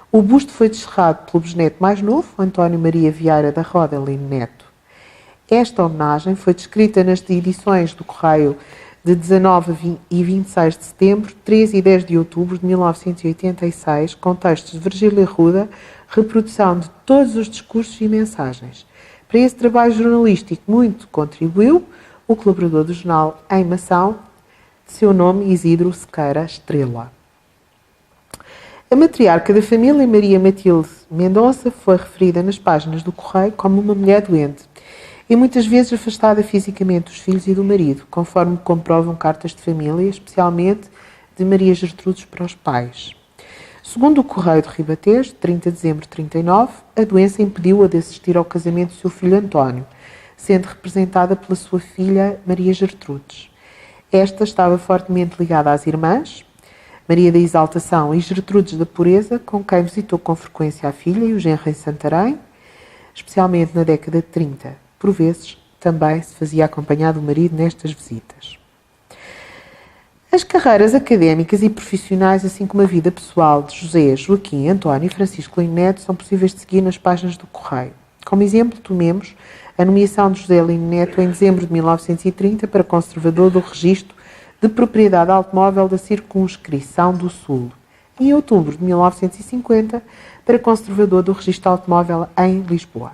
O busto foi descerrado pelo bisneto mais novo, António Maria Vieira da Roda Lino Neto. Esta homenagem foi descrita nas edições do Correio de 19 e 26 de setembro, 13 e 10 de outubro de 1986, com textos de Virgílio Arruda, reprodução de todos os discursos e mensagens. Para esse trabalho jornalístico muito contribuiu o colaborador do jornal Em Mação, de seu nome Isidro Sequeira Estrela. A matriarca da família, Maria Matilde Mendonça, foi referida nas páginas do Correio como uma mulher doente e muitas vezes afastada fisicamente dos filhos e do marido, conforme comprovam cartas de família, especialmente de Maria Gertrudes para os pais. Segundo o Correio de Ribatejo, de 30 de dezembro de 39, a doença impediu-a de assistir ao casamento do seu filho António, sendo representada pela sua filha Maria Gertrudes. Esta estava fortemente ligada às irmãs, Maria da Exaltação e Gertrudes da Pureza, com quem visitou com frequência a filha e o genro em Santarém, especialmente na década de 30. Por vezes, também se fazia acompanhar do marido nestas visitas. As carreiras académicas e profissionais, assim como a vida pessoal de José, Joaquim, António e Francisco Lino Neto, são possíveis de seguir nas páginas do Correio. Como exemplo, tomemos a nomeação de José Lino Neto em dezembro de 1930 para conservador do Registro de Propriedade Automóvel da Circunscrição do Sul e em outubro de 1950 para conservador do Registro Automóvel em Lisboa.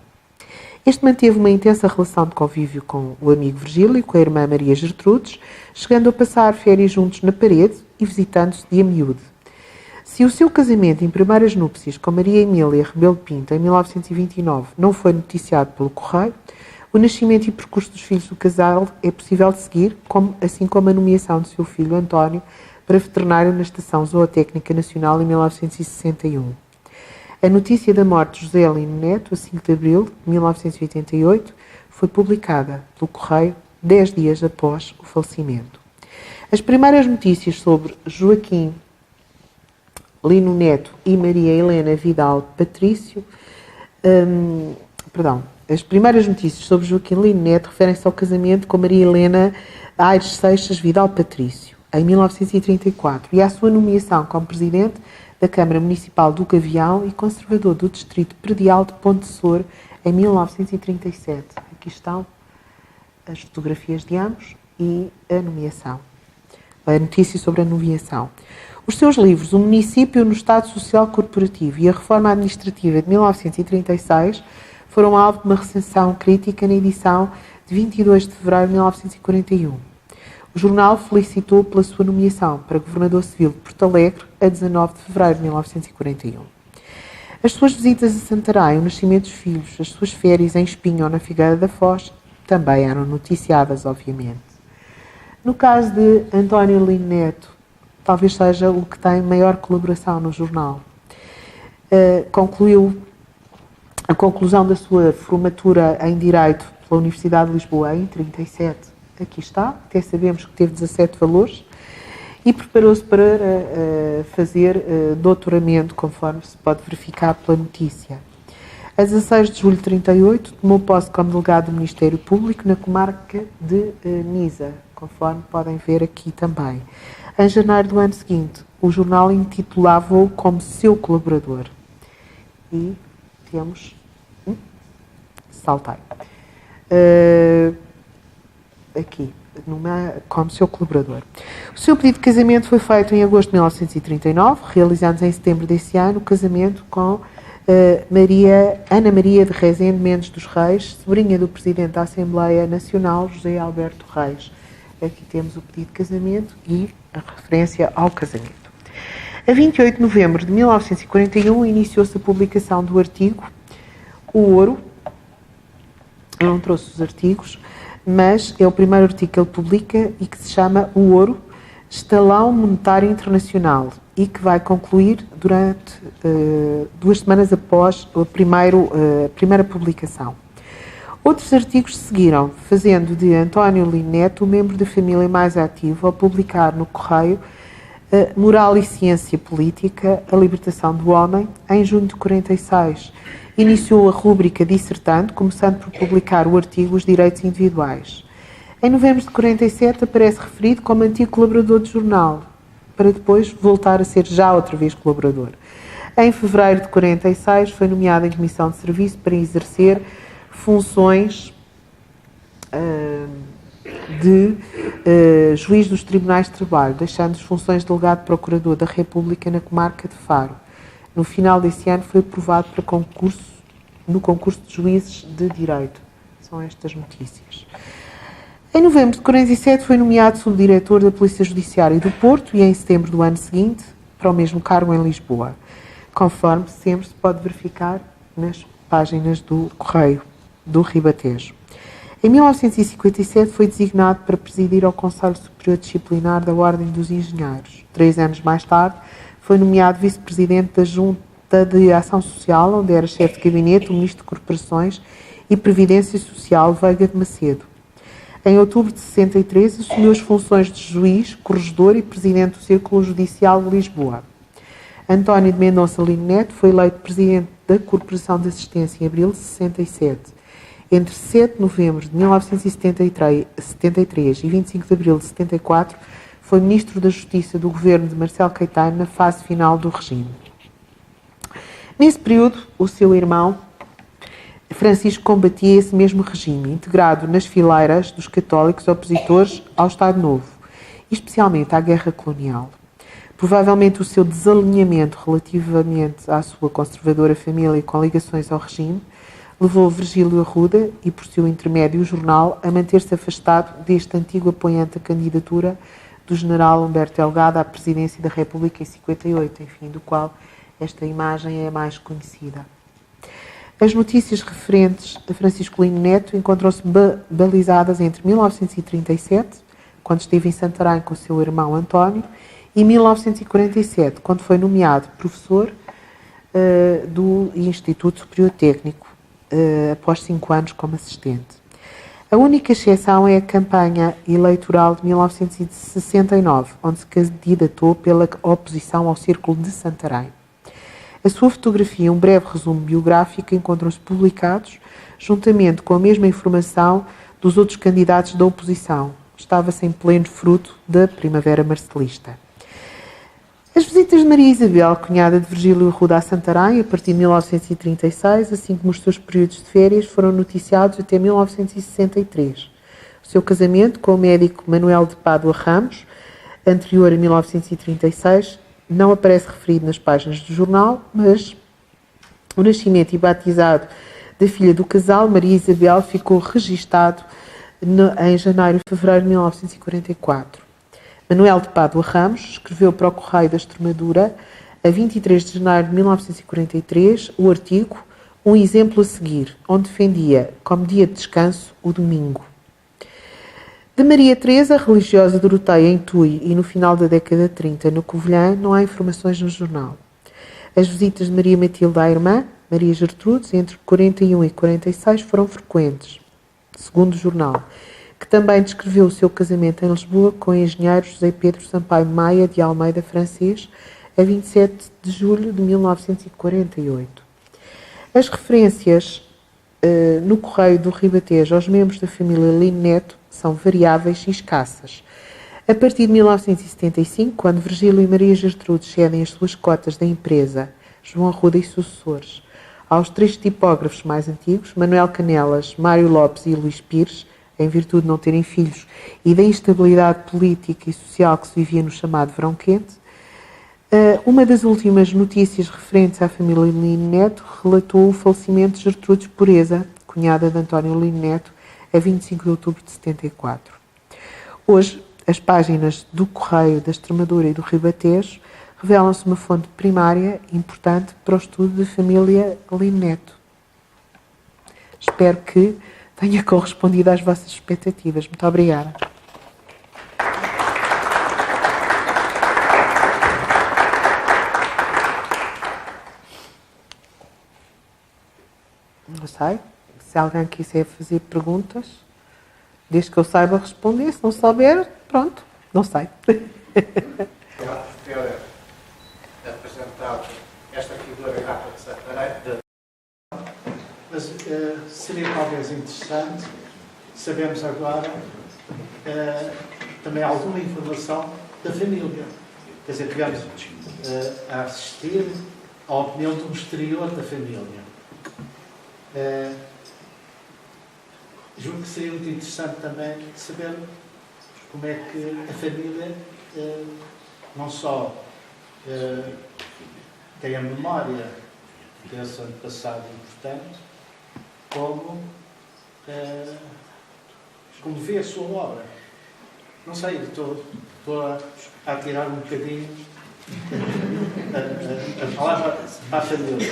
Este manteve uma intensa relação de convívio com o amigo Virgílio e com a irmã Maria Gertrudes, chegando a passar férias juntos na Parede e visitando-se de a miúde. Se o seu casamento em primeiras núpcias com Maria Emília Rebelo Pinto em 1929 não foi noticiado pelo Correio, o nascimento e percurso dos filhos do casal é possível de seguir, assim como a nomeação de seu filho António para veterinário na Estação Zootécnica Nacional em 1961. A notícia da morte de José Lino Neto, a 5 de abril de 1988, foi publicada pelo Correio 10 dias após o falecimento. As primeiras notícias sobre Joaquim Lino Neto e Maria Helena Vidal Patrício, as primeiras notícias sobre Joaquim Lino Neto referem-se ao casamento com Maria Helena Aires Seixas Vidal Patrício, em 1934, e à sua nomeação como presidente da Câmara Municipal do Gavião e conservador do Distrito Predial de Ponte Sor em 1937. Aqui estão as fotografias de ambos e a nomeação, a notícia sobre a nomeação. Os seus livros, O Município no Estado Social Corporativo e a Reforma Administrativa de 1936, foram alvo de uma recensão crítica na edição de 22 de fevereiro de 1941. O jornal felicitou pela sua nomeação para Governador Civil de Porto Alegre a 19 de fevereiro de 1941. As suas visitas a Santarém, o nascimento dos filhos, as suas férias em Espinho ou na Figueira da Foz também eram noticiadas, obviamente. No caso de António Lino Neto, talvez seja o que tem maior colaboração no jornal. Concluiu a conclusão da sua formatura em Direito pela Universidade de Lisboa em 1937. Aqui está, até sabemos que teve 17 valores, e preparou-se para fazer doutoramento, conforme se pode verificar pela notícia. A 16 de julho de 1938, tomou posse como delegado do Ministério Público na comarca de Nisa, conforme podem ver aqui também. Em janeiro do ano seguinte, o jornal intitulava-o como seu colaborador. E temos... saltei. Aqui, como seu colaborador. O seu pedido de casamento foi feito em agosto de 1939, realizando em setembro desse ano o casamento com Ana Maria de Rezende Mendes dos Reis, sobrinha do Presidente da Assembleia Nacional, José Alberto Reis. Aqui temos o pedido de casamento e a referência ao casamento. A 28 de novembro de 1941 iniciou-se a publicação do artigo O Ouro. Eu não trouxe os artigos, mas é o primeiro artigo que ele publica e que se chama O Ouro, Estalão Monetário Internacional, e que vai concluir durante 2 semanas após a primeira publicação. Outros artigos seguiram, fazendo de António Lino Neto o membro da família mais ativo ao publicar no Correio Moral e Ciência Política, a Libertação do Homem, em junho de 1946. Iniciou a rúbrica Dissertando, começando por publicar o artigo Os Direitos Individuais. Em novembro de 1947 aparece referido como antigo colaborador do jornal, para depois voltar a ser já outra vez colaborador. Em fevereiro de 1946 foi nomeado em comissão de serviço para exercer funções de juiz dos Tribunais de Trabalho, deixando as funções de delegado procurador da República na comarca de Faro. No final desse ano foi aprovado no concurso de juízes de Direito. São estas notícias. Em novembro de 47 foi nomeado subdiretor da Polícia Judiciária do Porto e em setembro do ano seguinte para o mesmo cargo em Lisboa, conforme sempre se pode verificar nas páginas do Correio do Ribatejo. Em 1957 foi designado para presidir ao Conselho Superior Disciplinar da Ordem dos Engenheiros. 3 anos mais tarde foi nomeado vice-presidente da Junta de Ação Social, onde era chefe de gabinete, o Ministro de Corporações e Previdência Social, Veiga de Macedo. Em outubro de 63, assumiu as funções de juiz, corregedor e presidente do Círculo Judicial de Lisboa. António de Mendonça Lino Neto foi eleito presidente da Corporação de Assistência em abril de 67. Entre 7 de novembro de 1973 e 25 de abril de 74, foi ministro da Justiça do governo de Marcelo Caetano na fase final do regime. Nesse período, o seu irmão Francisco combatia esse mesmo regime, integrado nas fileiras dos católicos opositores ao Estado Novo, especialmente à Guerra Colonial. Provavelmente o seu desalinhamento relativamente à sua conservadora família com ligações ao regime levou Virgílio Arruda e, por seu intermédio, o jornal a manter-se afastado deste antigo apoiante à candidatura do general Humberto Delgado à presidência da República em 58, enfim, do qual esta imagem é a mais conhecida. As notícias referentes a Francisco Lino Neto encontram-se balizadas entre 1937, quando esteve em Santarém com o seu irmão António, e 1947, quando foi nomeado professor do Instituto Superior Técnico, após 5 anos como assistente. A única exceção é a campanha eleitoral de 1969, onde se candidatou pela oposição ao Círculo de Santarém. A sua fotografia e um breve resumo biográfico encontram-se publicados, juntamente com a mesma informação dos outros candidatos da oposição. Estava-se em pleno fruto da Primavera Marcelista. As visitas de Maria Isabel, cunhada de Virgílio Arruda a Santarém, a partir de 1936, assim como os seus períodos de férias, foram noticiados até 1963. O seu casamento com o médico Manuel de Pádua Ramos, anterior a 1936, não aparece referido nas páginas do jornal, mas o nascimento e batizado da filha do casal, Maria Isabel, ficou registado em janeiro e fevereiro de 1944. Manuel de Pádua Ramos escreveu para o Correio da Extremadura, a 23 de janeiro de 1943, o artigo Um Exemplo a Seguir, onde defendia, como dia de descanso, o domingo. De Maria Teresa, religiosa Doroteia em Tui e no final da década de 30 no Covilhã, não há informações no jornal. As visitas de Maria Matilde à irmã, Maria Gertrudes, entre 41 e 46 foram frequentes, segundo o jornal, que também descreveu o seu casamento em Lisboa com o engenheiro José Pedro Sampaio Maia de Almeida francês, a 27 de julho de 1948. As referências no Correio do Ribatejo aos membros da família Lino Neto são variáveis e escassas. A partir de 1975, quando Virgílio e Maria Gertrude cedem as suas cotas da empresa, João Arruda e sucessores, aos 3 tipógrafos mais antigos, Manuel Canelas, Mário Lopes e Luís Pires, em virtude de não terem filhos e da instabilidade política e social que se vivia no chamado Verão Quente, uma das últimas notícias referentes à família Lino Neto relatou o falecimento de Gertrudes Pureza, cunhada de António Lino Neto, a 25 de outubro de 74. Hoje, as páginas do Correio da Extremadura e do Ribatejo revelam-se uma fonte primária importante para o estudo da família Lino Neto. Espero que tenha correspondido às vossas expectativas. Muito obrigada. Não sei. Se alguém quiser fazer perguntas, desde que eu saiba responder, se não souber, pronto, não sei. Ter apresentado esta figura grata de Santarém, mas seria talvez interessante sabermos agora também alguma informação da família. Quer dizer, tivemos a assistir à opinião do exterior da família. Julgo que seria muito interessante também saber como é que a família não só tem a memória desse antepassado importante, como vê a sua obra. Não sei, estou a tirar um bocadinho a palavra para a família.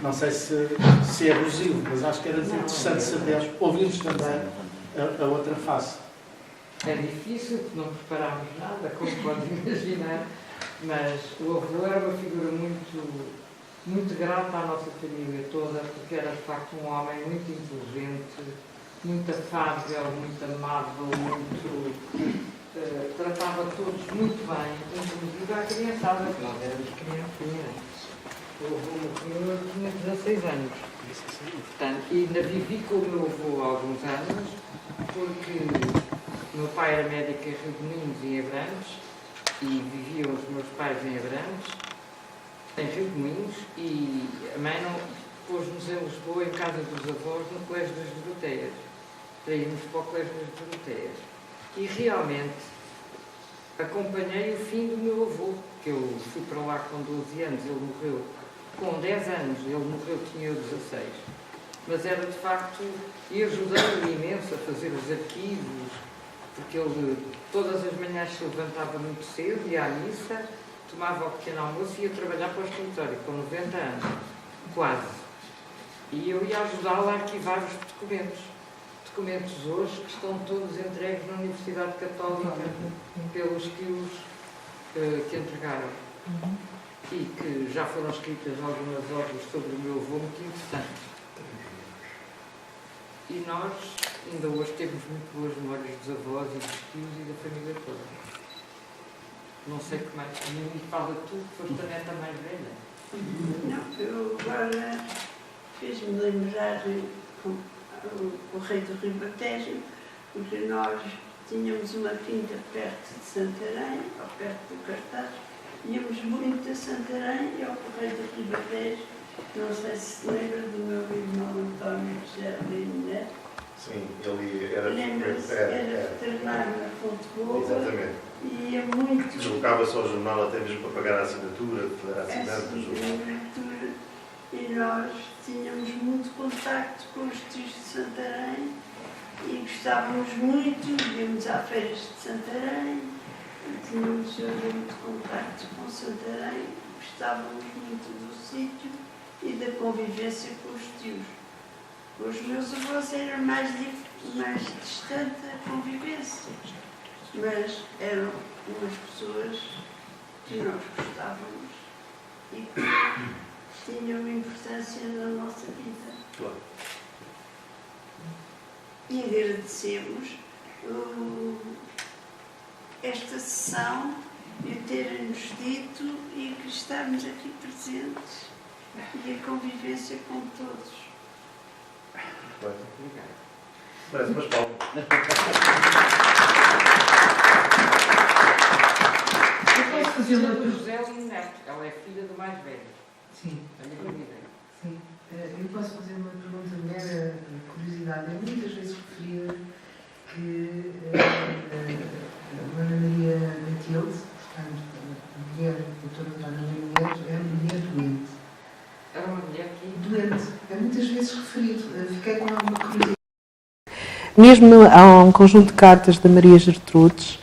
Não sei se é abusivo, mas acho que era interessante saber, ouvirmos também a outra face. É difícil, não preparámos nada, como podem imaginar, mas o avô era uma figura muito grata à nossa família toda, porque era de facto um homem muito inteligente, muito afável, muito amável, tratava todos muito bem, inclusive à criançada, porque nós éramos criancinhas. O avô morreu, eu tinha 16 anos. Portanto, e ainda vivi com o meu avô há alguns anos, porque o meu pai era médico em Rio de Minhos e em Abrantes, e viviam os meus pais em Abrantes, em Rio de Minhos, e a mãe pôs-nos em Lisboa, em casa dos avós, no Colégio das Doroteias. Para irmos para o Colégio das Doroteias. E realmente acompanhei o fim do meu avô, que eu fui para lá com 12 anos, ele morreu com 10 anos, ele morreu, tinha eu 16. Mas era de facto, e ajudei-o imenso a fazer os arquivos, porque ele todas as manhãs se levantava muito cedo, ia à missa, tomava o pequeno almoço e ia trabalhar para o escritório, com 90 anos, quase. E eu ia ajudá-lo a arquivar os documentos. Documentos hoje que estão todos entregues na Universidade Católica pelos que entregaram. E que já foram escritas algumas obras sobre o meu avô muito interessantes. E nós ainda hoje temos muito boas memórias dos avós e dos tios e da família toda. Não sei o que mais. Me fala tu, que foste a neta mais velha. Não, eu agora fiz-me lembrar o rei do Ribatejo, porque nós tínhamos uma quinta perto de Santarém, ou perto do Cartaz, íamos muito a Santarém e ao Correio do Ribatejo. Não sei se lembra do meu irmão António, que já era bem mulher. Sim, ele era veterinário na Fonte Boa. Exatamente. E ia muito. Deslocava-se ao jornal até mesmo para pagar a assinatura, para dar assinante do jornal. E nós tínhamos muito contacto com os tios de Santarém e gostávamos muito, íamos à feiras de Santarém, tínhamos muito contacto com Santarém, gostávamos muito do sítio e da convivência com os tios. Os meus avós eram mais distante a convivência, mas eram umas pessoas que nós gostávamos e que tinham importância na nossa vida. Claro. E agradecemos esta sessão e terem-nos dito e que estamos aqui presentes e a convivência com todos. Obrigado. Merece umas palmas. Eu posso fazer uma pergunta? José Neto, ela é filha do mais velho. Sim. A minha família. Sim. Eu posso fazer uma pergunta de mera curiosidade. É muitas vezes referido que a Ana Maria Matilde, portanto, a mulher do Dr. António Menezes, é uma mulher doente. Era uma mulher que... Doente. É muitas vezes referido. Fiquei com alguma curiosidade. Mesmo há um conjunto de cartas da Maria Gertrudes,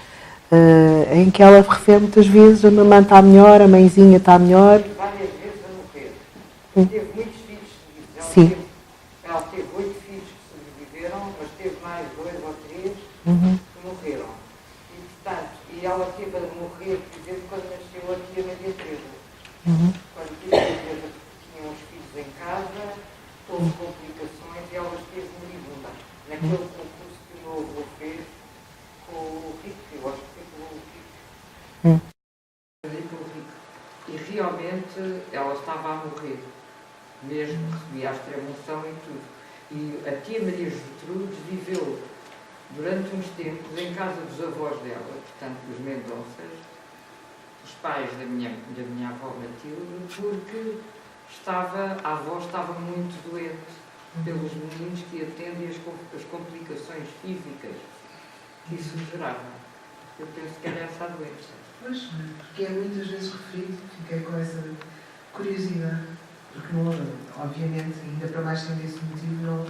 em que ela refere muitas vezes a mamãe está melhor, a mãezinha está melhor. Várias vezes a morrer. Teve muitos filhos que Sim. Ela teve 8 filhos que sobreviveram, mas teve mais 2 ou 3 que morreram. E, portanto, ela teve a morrer, por exemplo, quando nasceu a tia Maria Teresa. Quando a tia Maria Teresa tinha os filhos em casa, houve complicações e ela esteve moribunda. Naquele concurso que o meu avô fez com o Rico, eu acho que foi com o Rico. E realmente ela estava a morrer. Mesmo recebia a extrema-unção e tudo. E a tia Maria Gertrudes viveu durante uns tempos em casa dos avós dela, portanto dos Mendonças, os pais da minha avó Matilde, porque a avó estava muito doente pelos meninos que atendem as complicações físicas que isso gerava. Eu penso que era essa a doença. Pois, porque é muitas vezes referido, fiquei com essa curiosidade, porque não, obviamente, ainda para mais sendo esse motivo,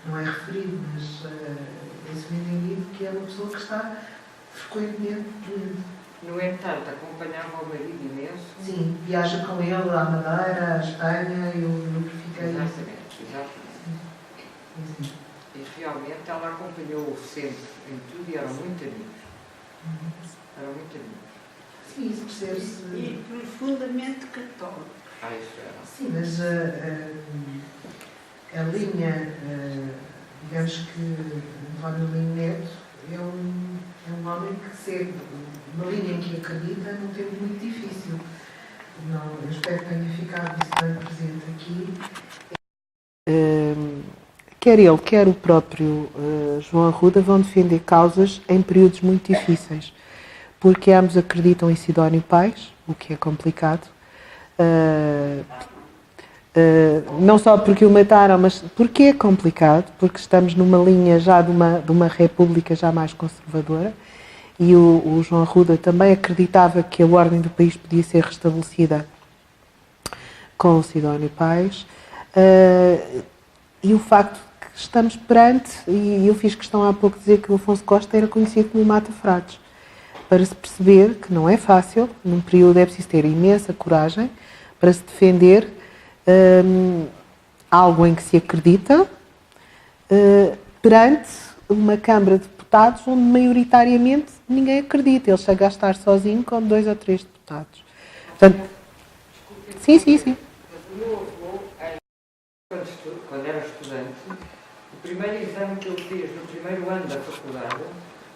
não é referido, mas é subentendido que é uma pessoa que está frequentemente doente. No entanto, acompanhava o marido imenso. Sim, viaja com ele à Madeira, à Espanha, eu fiquei... Exatamente. Sim. E realmente ela acompanhou-o sempre em tudo e eram muito amigos. Eram muito amigos. Sim, isso percebe-se. E profundamente católico. Isso era. Sim, mas a linha, digamos que António Lino Neto é um homem que segue uma linha em que acredita num tempo muito difícil. Não, eu espero que tenha ficado isso bem presente aqui. Quer ele, quer o próprio João Arruda vão defender causas em períodos muito difíceis, porque ambos acreditam em Sidónio Pais, o que é complicado. Não só porque o mataram, mas porque é complicado, porque estamos numa linha já de uma república já mais conservadora, e o João Arruda também acreditava que a ordem do país podia ser restabelecida com o Sidónio Pais, e o facto de que estamos perante, e eu fiz questão há pouco de dizer que o Afonso Costa era conhecido como mata-frades, para se perceber que não é fácil, num período é preciso ter imensa coragem para se defender algo em que se acredita perante uma Câmara de Deputados onde maioritariamente ninguém acredita. Ele chega a estar sozinho com 2 ou 3 deputados. Portanto, sim. O meu avô, quando era estudante, o primeiro exame que ele fez no primeiro ano da faculdade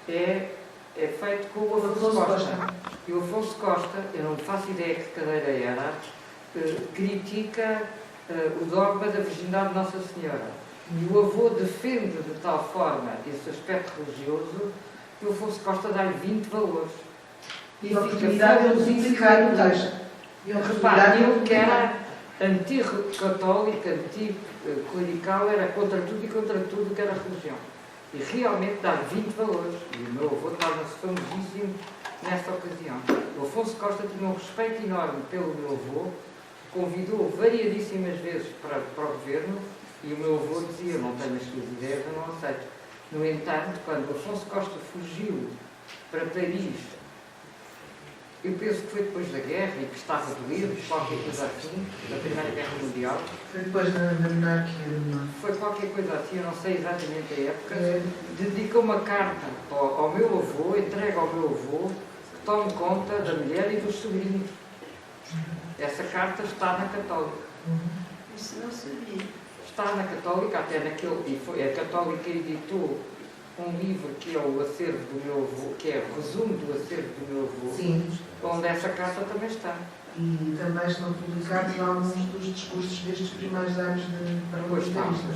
é feito com o Afonso Costa. E o Afonso Costa, eu não faço ideia que cadeira era, critica o dogma da virgindade de Nossa Senhora. E o avô defende de tal forma esse aspecto religioso que o Afonso Costa dá-lhe 20 valores. E a oportunidade de multiplicar o texto. Repare, ele que era anti-católico, anti-clerical, era contra tudo e contra tudo que era religião. E realmente dá 20 valores. E o meu avô torna-se famosíssimo nesta ocasião. O Afonso Costa tinha um respeito enorme pelo meu avô, convidou variadíssimas vezes para o governo, e o meu avô dizia: não tenho as suas ideias, eu não aceito. No entanto, quando o Afonso Costa fugiu para Paris, eu penso que foi depois da guerra e que estava doído, qualquer coisa assim, da Primeira Guerra Mundial. Foi depois da monarquia. Foi qualquer coisa assim, eu não sei exatamente a época. Dedica uma carta ao meu avô, entrega ao meu avô, que tome conta da mulher e dos sobrinhos. Essa carta está na Católica. Isso não sabia. Está na Católica, até naquele. E foi, a Católica editou um livro que é o acervo do meu avô, que é o resumo do acervo do meu avô. Sim. Onde essa carta também está. E também estão publicados alguns dos discursos destes primeiros anos de parlamentarismo.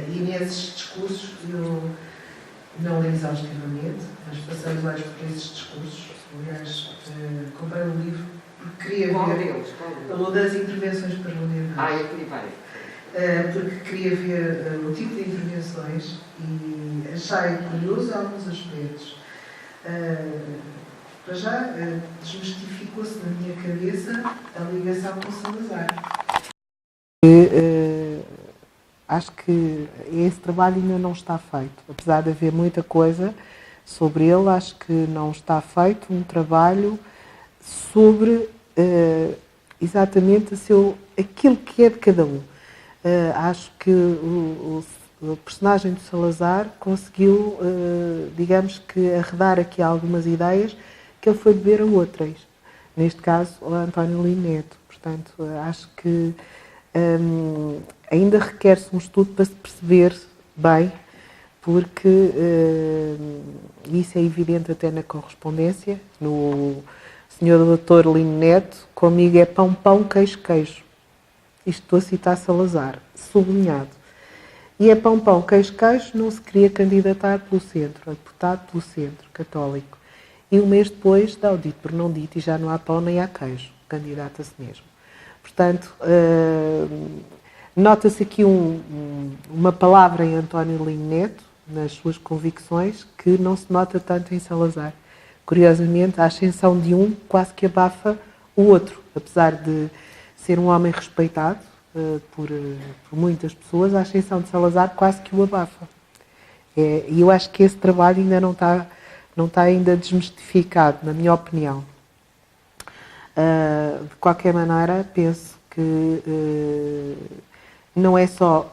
E nesses discursos, eu não li exaustivamente, mas passei mais por esses discursos. Aliás, comprei um livro porque queria ver. Falou das intervenções parlamentares. Eu queria várias. Porque queria ver o tipo de intervenções e achei curioso alguns aspectos. Para já, desmistificou-se na minha cabeça a ligação com Salazar. Acho que esse trabalho ainda não está feito. Apesar de haver muita coisa sobre ele, acho que não está feito um trabalho sobre exatamente aquilo que é de cada um. Acho que o personagem do Salazar conseguiu, digamos que, arredar aqui algumas ideias que ele foi beber a outras. Neste caso, o António Lino Neto. Portanto, acho que ainda requer-se um estudo para se perceber bem, porque isso é evidente até na correspondência, no Sr. Dr. Lino Neto, comigo é pão, pão, queijo, queijo. Isto estou a citar Salazar, sublinhado. E é pão, pão, queijo, queijo, não se queria candidatar pelo centro, a deputado pelo centro, católico. E um mês depois dá o dito por não dito e já não há pão nem há queijo, candidata-se mesmo. Portanto, nota-se aqui uma palavra em António Lino Neto, nas suas convicções que não se nota tanto em Salazar. Curiosamente, a ascensão de um quase que abafa o outro, apesar de ser um homem respeitado por muitas pessoas, a ascensão de Salazar quase que o abafa. E eu acho que esse trabalho ainda não está ainda desmistificado, na minha opinião. De qualquer maneira, penso que não é só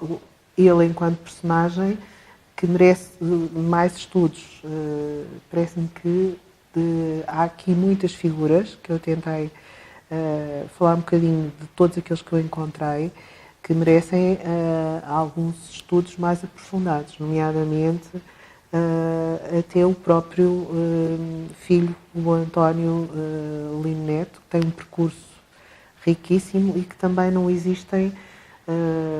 ele enquanto personagem que merece mais estudos. Parece-me que há aqui muitas figuras que eu tentei falar um bocadinho de todos aqueles que eu encontrei que merecem alguns estudos mais aprofundados, nomeadamente até o próprio filho, o António Lino Neto, que tem um percurso riquíssimo e que também não existem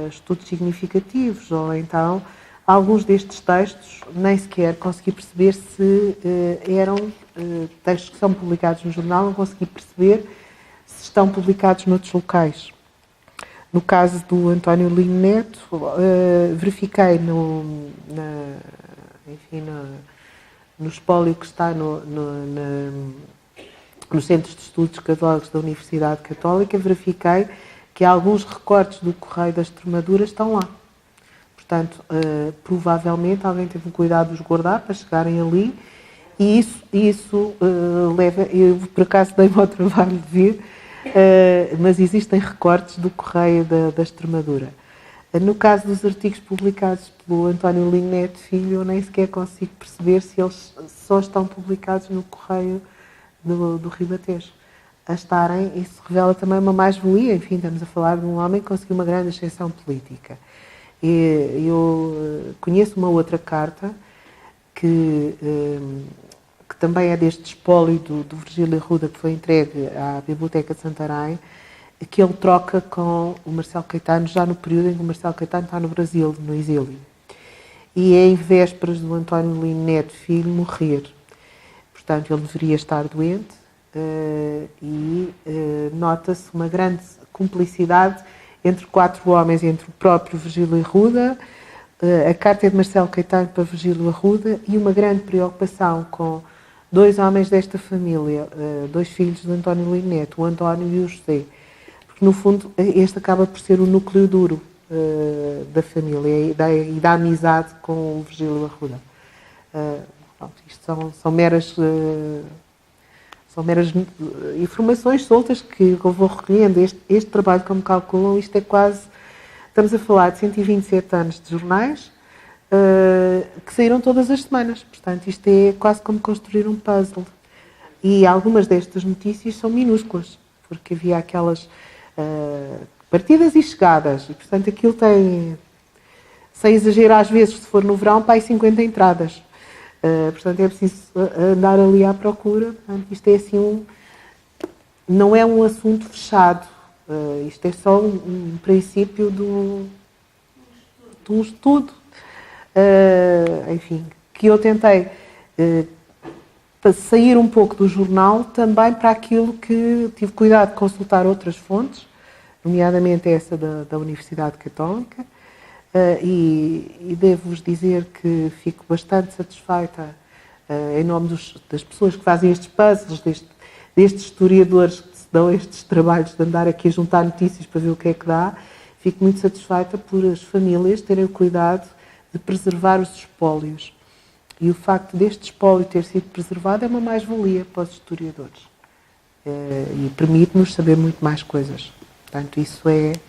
estudos significativos, ou então alguns destes textos nem sequer consegui perceber se eram textos que são publicados no jornal, não consegui perceber se estão publicados noutros locais. No caso do António Lino Neto, verifiquei no espólio que está nos Centros de Estudos Católicos da Universidade Católica, verifiquei que alguns recortes do Correio da Extremadura estão lá. Portanto, provavelmente alguém teve o cuidado de os guardar para chegarem ali, e isso leva... Eu, por acaso, dei-me ao trabalho de ver, mas existem recortes do Correio da Extremadura. No caso dos artigos publicados pelo António Lino Neto Filho, eu nem sequer consigo perceber se eles só estão publicados no Correio do Ribatejo. A estarem, isso revela também uma mais-valia. Enfim, estamos a falar de um homem que conseguiu uma grande ascensão política. E eu conheço uma outra carta que também é deste espólio do Virgílio Arruda, que foi entregue à Biblioteca de Santarém, que ele troca com o Marcelo Caetano, já no período em que o Marcelo Caetano está no Brasil, no exílio. E é em vésperas do António Lino Neto Filho morrer. Portanto, ele deveria estar doente e nota-se uma grande cumplicidade entre 4 homens, entre o próprio Virgílio Arruda, a carta é de Marcelo Caetano para Virgílio Arruda, e uma grande preocupação com 2 homens desta família, 2 filhos de António Lino Neto, o António e o José. Porque, no fundo, este acaba por ser o núcleo duro da família e da amizade com o Virgílio Arruda. Isto são meras informações soltas que eu vou recolhendo. Este trabalho, como calculam, isto é quase... Estamos a falar de 127 anos de jornais que saíram todas as semanas. Portanto, isto é quase como construir um puzzle. E algumas destas notícias são minúsculas, porque havia aquelas partidas e chegadas. E, portanto, aquilo tem, sem exagerar às vezes, se for no verão, para aí 50 entradas. Portanto, é preciso andar ali à procura. Portanto, isto é assim não é um assunto fechado. Isto é só um princípio de um estudo. Enfim, que eu tentei sair um pouco do jornal também para aquilo que tive cuidado de consultar outras fontes, nomeadamente essa da Universidade Católica. E devo-vos dizer que fico bastante satisfeita em nome das pessoas que fazem estes puzzles, destes historiadores que se dão estes trabalhos de andar aqui a juntar notícias para ver o que é que dá. Fico muito satisfeita por as famílias terem o cuidado de preservar os espólios. E o facto deste espólio ter sido preservado é uma mais-valia para os historiadores. E permite-nos saber muito mais coisas. Portanto, isso é... Sabe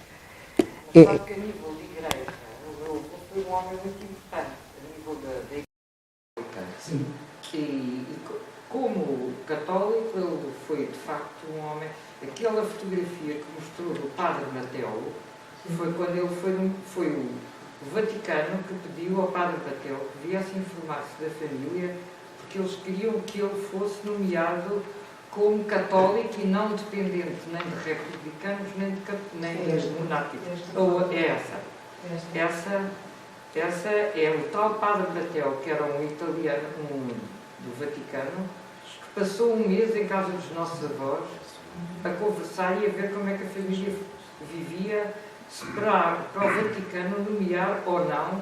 que a nível de igreja, o meu avô foi um homem muito importante, a nível da igreja católica. Sim. E como católico, ele foi de facto um homem... Aquela fotografia que mostrou do Padre Mateu, foi quando ele foi o Vaticano que pediu ao Padre Mateu que viesse informar-se da família, porque eles queriam que ele fosse nomeado como católico e não dependente nem de republicanos, nem de monárquicos. Essa é o tal Padre Mateu, que era um italiano do Vaticano, que passou um mês em casa dos nossos avós a conversar e a ver como é que a família vivia, se para o Vaticano nomear ou não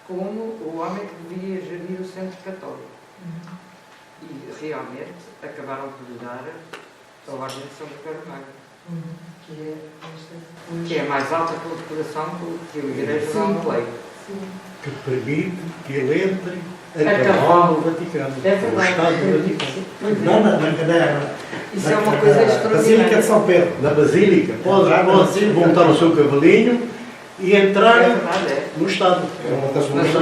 como o homem que devia gerir o centro católico. E realmente acabaram por lhe dar a Ordem de São Carvalho, que é a mais alta condecoração que a Igreja dá ao lei. Que permite que ele entre A cavalo cavalo. no Vaticano. É verdade. O Estado do Vaticano. Isso é uma coisa Basílica de extraordinária. São Pedro. Na Basílica. Pode montar o seu cavalinho e É entrar verdade, é. no Estado. Mas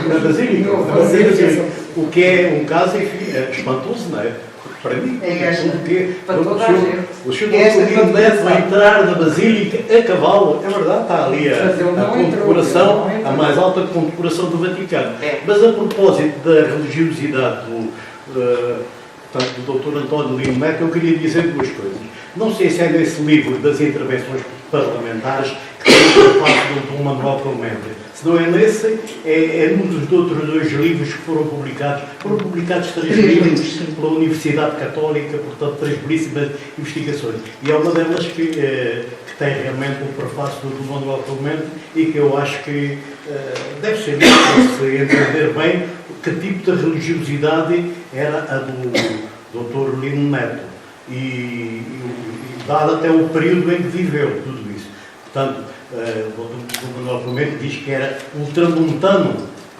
Na Basílica. Não, Na Basílica. O que é um caso, enfim, espantoso, não é? Para mim, Para toda a gente. o senhor Doutor Neto vai entrar na Basílica a cavalo, é verdade, está ali Mas ele a não condecoração, entrou, ele não a entrou. mais alta condecoração do Vaticano. É. Mas a propósito da religiosidade do Dr. António Lino Neto, eu queria dizer duas coisas. Não sei se é nesse livro das intervenções parlamentares que tem o passo do Manuel Clemente. Se não é nesse, é num dos outros dois livros que foram publicados. Foram publicados 3 livros pela Universidade Católica, portanto, 3 belíssimas investigações. E é uma delas que tem realmente o prefácio do Manuel Clemente e que eu acho que deve ser isso, para se entender bem que tipo de religiosidade era a do Dr. Lino Neto. E dado até o período em que viveu tudo isso. Portanto, o Dr. Manuel Clemente diz que era ultramontano,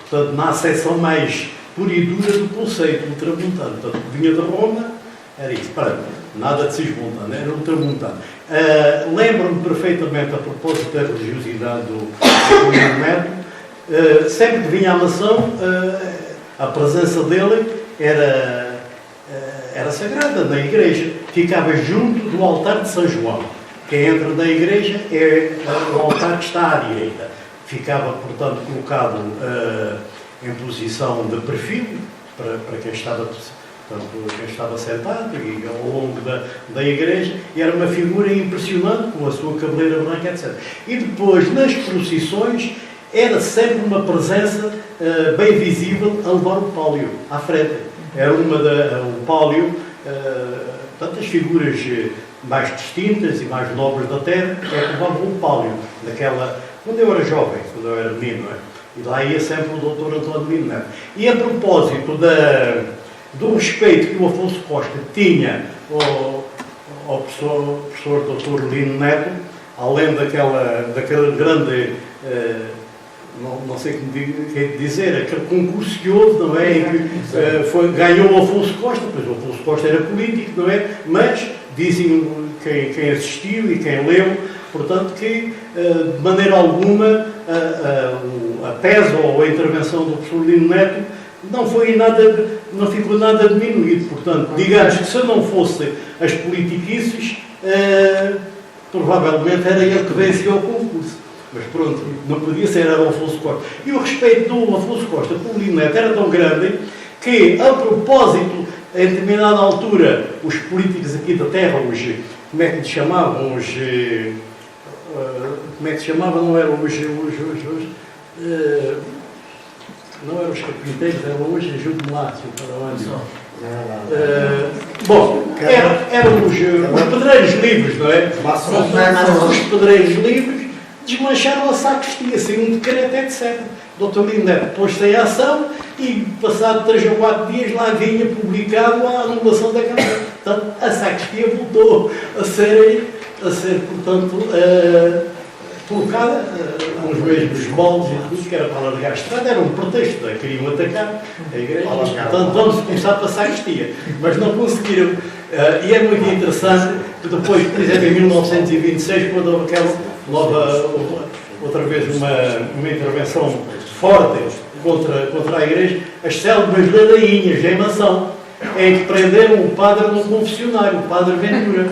portanto, na acessão mais pura e dura do conceito, ultramontano. Portanto, vinha de Roma, era isso. Para, nada de cismontano, era ultramontano. Lembro-me perfeitamente, a propósito da religiosidade do Lino Neto, sempre que vinha à maçã, a presença dele era sagrada na igreja. Ficava junto do altar de São João. Quem entra na igreja é o altar que está à direita. Ficava, portanto, colocado em posição de perfil para quem estava, portanto, quem estava sentado e ao longo da igreja, e era uma figura impressionante, com a sua cabeleira branca, etc. E depois, nas procissões, era sempre uma presença bem visível a levar o pálio à frente. Era o pálio, tantas figuras mais distintas e mais nobres da terra, que levavam o pálio, quando eu era jovem, quando eu era menino, e lá ia sempre o Dr. António Lino Neto. E a propósito do respeito que o Afonso Costa tinha ao professor Dr. Lino Neto, além daquela grande, não sei como dizer, aquele concurso que houve, não é? Em que ganhou o Afonso Costa, pois o Afonso Costa era político, não é? Mas dizem quem assistiu e quem leu, portanto, que de maneira alguma a tese ou a intervenção do professor Lino Neto não ficou nada diminuído. Portanto, digamos que se não fossem as politiquices, provavelmente era ele que vencia o concurso. Mas pronto, não podia ser, era o Afonso Costa. E o respeito do Afonso Costa pelo Lino Neto era tão grande que, a propósito, em determinada altura, os políticos aqui da terra, como é que lhe chamavam? Como é que se chamava? Não eram não eram os carpinteiros, eram hoje, ajude-me lá, Sr. Paralácio. Bom, eram os pedreiros livres, não é? Os pedreiros livres desmancharam a sacristia, sem um decreto, etc. Dr. Lino Neto pôs-se em ação e, passado 3 ou 4 dias, lá vinha publicado a anulação da Câmara. Portanto, a sacristia voltou a ser portanto, colocada nos mesmos moldes e tudo, que era para alargar a estrada, era um pretexto, queriam atacar a igreja. Portanto, vamos começar para a sacristia. Mas não conseguiram. E é muito interessante que depois, por exemplo, em 1926, quando houve aquela outra vez uma intervenção forte contra a igreja, as célebres ladainhas em Mação, em que prenderam o padre no confessionário, o padre Ventura.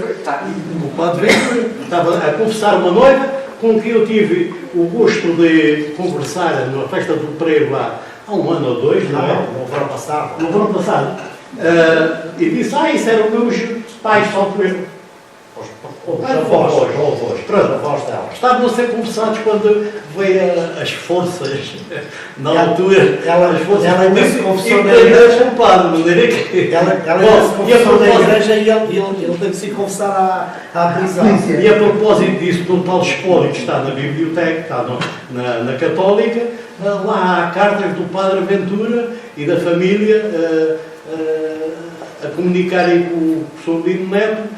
O padre Ventura estava a confessar uma noiva com quem eu tive o gosto de conversar numa festa do Pereiro há 1 ano ou 2, não é? No verão passado. No verão passado. E disse, isso eram meus pais, salvo erro. Os avós. Estavam a ser conversados quando veio as forças, na altura. Ela disse que confessou na igreja. Ela disse que confessou na igreja e ele teve que se confessar à prisão. E a propósito disso, do tal espólio que está na biblioteca, está na Católica, lá há cartas do Padre Ventura e da família a comunicarem com o professor Lino Neto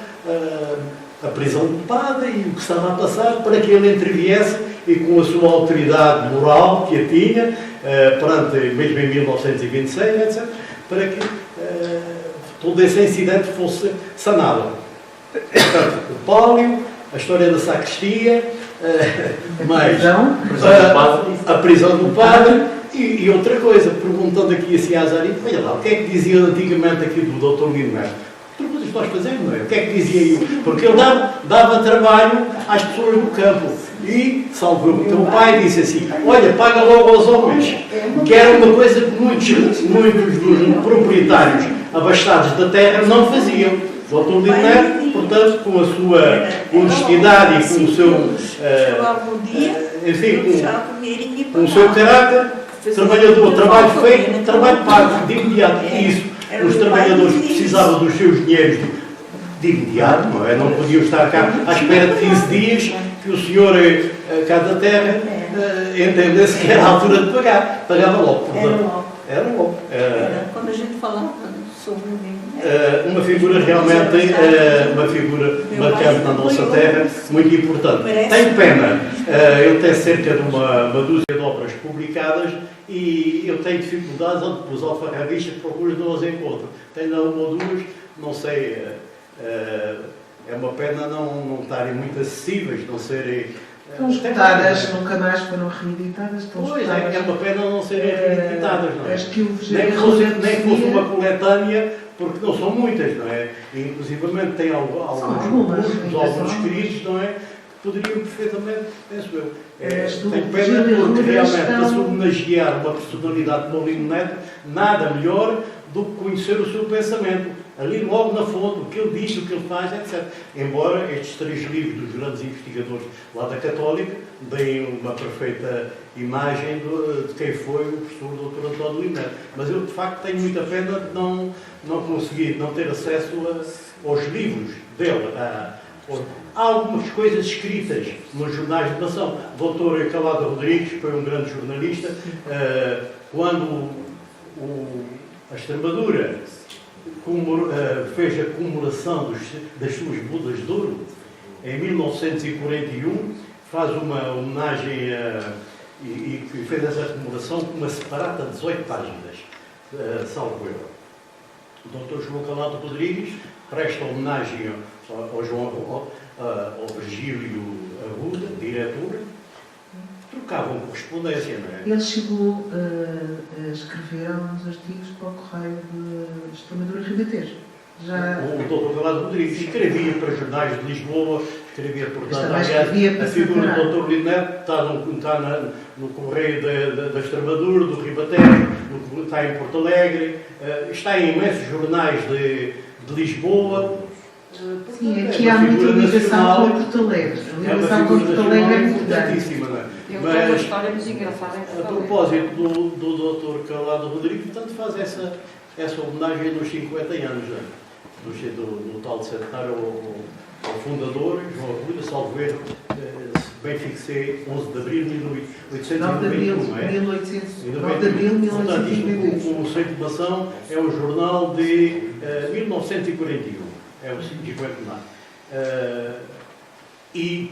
a prisão do padre e o que estava a passar para que ele interviesse e com a sua autoridade moral que a tinha, perante, mesmo em 1926, etc., para que todo esse incidente fosse sanado. Portanto, o pólio, a história da sacristia, mais a prisão do padre e outra coisa, perguntando aqui a Ciazari, olha lá, o que é que dizia antigamente aqui do Dr. Lino Neto? Perguntas que nós fazemos, não é? O que é que dizia eu? Porque ele dava trabalho às pessoas do campo. E, salvo o teu pai, disse assim, olha, paga logo aos homens. Que era uma coisa que muitos dos proprietários abastados da terra não faziam. O Dr. Lino Neto, portanto, com a sua honestidade e com o seu, enfim, com o seu caráter, trabalhador, trabalho feito, trabalho pago, de imediato. E isso, os trabalhadores que precisavam dos seus dinheiros de imediato, não é? Não podiam estar cá à espera de 15 dias que o senhor cá da terra entendesse que era a altura de pagar. Pagava logo. Era logo. Quando a gente falava sobre uma figura realmente, uma figura marcante na nossa terra, muito importante. Tenho pena, ele tem cerca de uma dúzia de obras publicadas e eu tenho dificuldades onde os alfarrabistas procuram não as encontro. Tenho uma ou duas, não sei, é uma pena não estarem muito acessíveis, não serem... Estão escutadas, nunca mais foram reeditadas. Pois, é uma pena não serem reeditadas, não é? As que o Nem que fosse uma coletânea, porque não são muitas, não é? E, inclusivamente tem alguns escritos, não é? Que poderiam perfeitamente, penso eu. Tenho pena porque realmente para se homenagear uma personalidade como o Lino Neto, nada melhor do que conhecer o seu pensamento. Ali logo na fonte, o que ele diz, o que ele faz, etc. Embora estes 3 livros dos grandes investigadores lá da Católica deem uma perfeita imagem de quem foi o professor Dr. António Lino Neto. Mas eu, de facto, tenho muita pena de não conseguir, não ter acesso aos livros dele. Há algumas coisas escritas nos jornais de nação. O Dr. Calado Rodrigues foi um grande jornalista. Quando a Extremadura fez a comemoração das suas bodas de ouro, em 1941, faz uma homenagem e fez essa comemoração com uma separata de 18 páginas, salvo eu. O Dr. João Calado Rodrigues presta homenagem ao Virgílio Arruda, diretor, trocavam correspondência, não é? Ele chegou a escrever alguns artigos para o Correio de Extremadura e Ribatejo. O Dr. Calado Rodrigues escrevia para jornais de Lisboa, escrevia, portanto, a figura do Dr. Lino Neto está no Correio da Extremadura, do Ribatejo, está em Porto Alegre, está em imensos jornais de Lisboa. Sim, aqui há muita ligação com Porto Alegre. A ligação com Porto Alegre é importantíssima, não é? Eu tenho uma história muito engraçada. A propósito do Dr. Calado Rodrigues, portanto, faz essa homenagem nos 50 anos, do tal centenário ao fundador, João Arruda, salvo erro, bem fixei, 11 de abril de 1891, não é? 9 de abril de 1891. Portanto, isto, o Conceito de Mação é um jornal de 1941, é o 50 e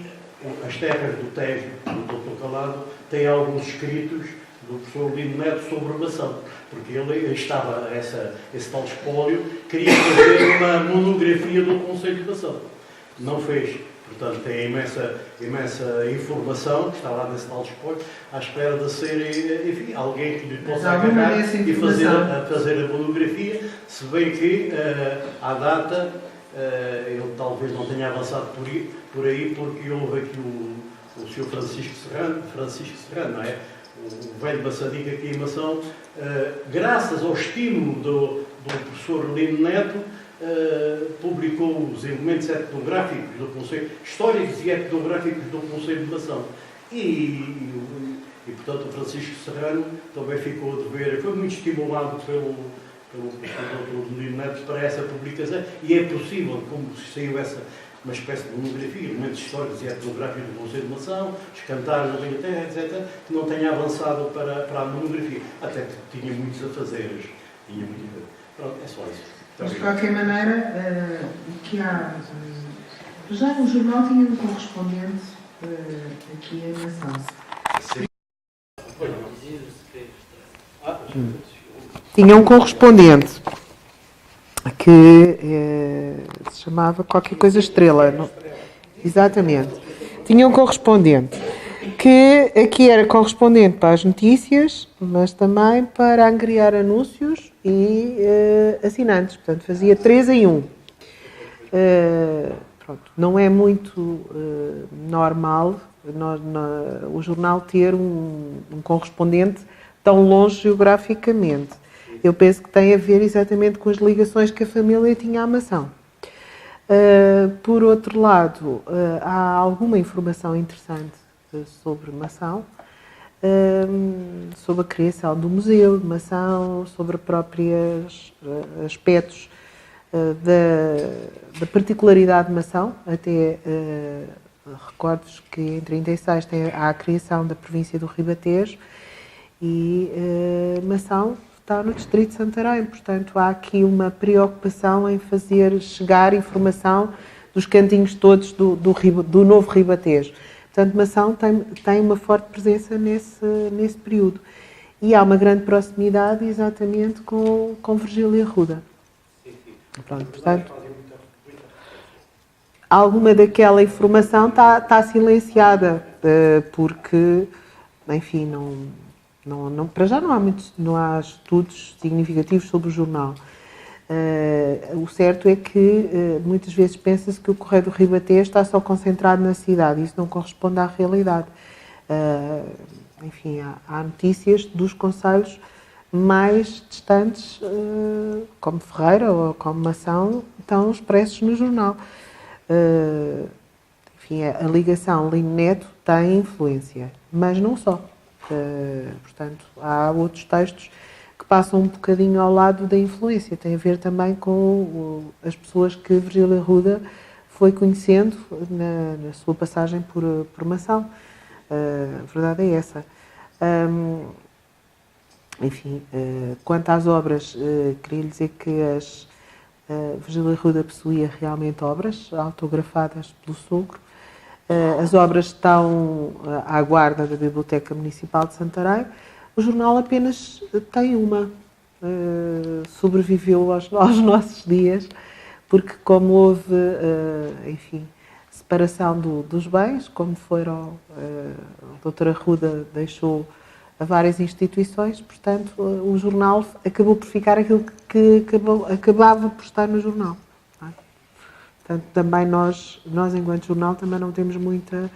as terras do Tejo, do Dr. Calado, têm alguns escritos do professor Lino Neto sobre a maçã, porque ele estava, esse tal espólio, queria fazer uma monografia do conceito de maçã. Não fez. Portanto, tem imensa informação que está lá nesse tal espólio, à espera de ser, enfim, alguém que lhe possa agarrar e fazer a monografia, se bem que, à data, ele talvez não tenha avançado por aí, porque houve aqui o Sr. Francisco Serrano, não é? O velho maçadico aqui em Mação, graças ao estímulo do professor Lino Neto, publicou os elementos etnográficos do Conselho, históricos e etnográficos do Conselho de Mação. E, portanto, o Francisco Serrano também ficou a dever, foi muito estimulado pelo Dr. Menino Neto para essa publicação, e é possível, como saiu uma espécie de monografia, elementos históricos e etnográficos do Conselho de Mação, os cantares da Minha Terra, etc., que não tenha avançado para a monografia, até que tinha muitos a fazer. Pronto, é só isso. Mas, de qualquer maneira, que há... Já o jornal tinha um correspondente aqui em Mação. Tinha um correspondente que se chamava qualquer coisa Estrela. Não? Exatamente. Tinha um correspondente que aqui era correspondente para as notícias, mas também para angariar anúncios e assinantes. Portanto, fazia 3 em 1. Pronto, não é muito normal o jornal ter um correspondente tão longe geograficamente. Eu penso que tem a ver exatamente com as ligações que a família tinha à Mação. Por outro lado, há alguma informação interessante sobre Mação, sobre a criação do museu de Mação, sobre próprios aspectos da particularidade de Mação. Até recordo-vos que em 1936 há a criação da província do Ribatejo e Mação está no distrito de Santarém, portanto há aqui uma preocupação em fazer chegar informação dos cantinhos todos do novo Ribatejo. Portanto, Mação tem uma forte presença nesse período. E há uma grande proximidade exatamente com Virgílio Arruda. Pronto, portanto, alguma daquela informação está silenciada, porque, enfim, para já não há estudos significativos sobre o jornal. O certo é que muitas vezes pensa-se que o Correio do Ribatejo está só concentrado na cidade, e isso não corresponde à realidade. Enfim, há notícias dos concelhos mais distantes, como Ferreira ou como Mação, estão expressos no jornal. Enfim, a ligação Lino-Neto tem influência, mas não só. Portanto, há outros textos que passam um bocadinho ao lado da influência. Tem a ver também com as pessoas que Virgílio Arruda foi conhecendo na sua passagem por Mação. A verdade é essa. Enfim, quanto às obras, queria dizer que Virgílio Arruda possuía realmente obras autografadas pelo sogro. As obras estão à guarda da Biblioteca Municipal de Santarém. O jornal apenas tem uma. Sobreviveu aos nossos dias, porque como houve, enfim, separação dos bens, como foram, a doutora Arruda deixou a várias instituições, portanto, o jornal acabou por ficar aquilo que acabava por estar no jornal. Portanto, também nós enquanto jornal, também não temos muita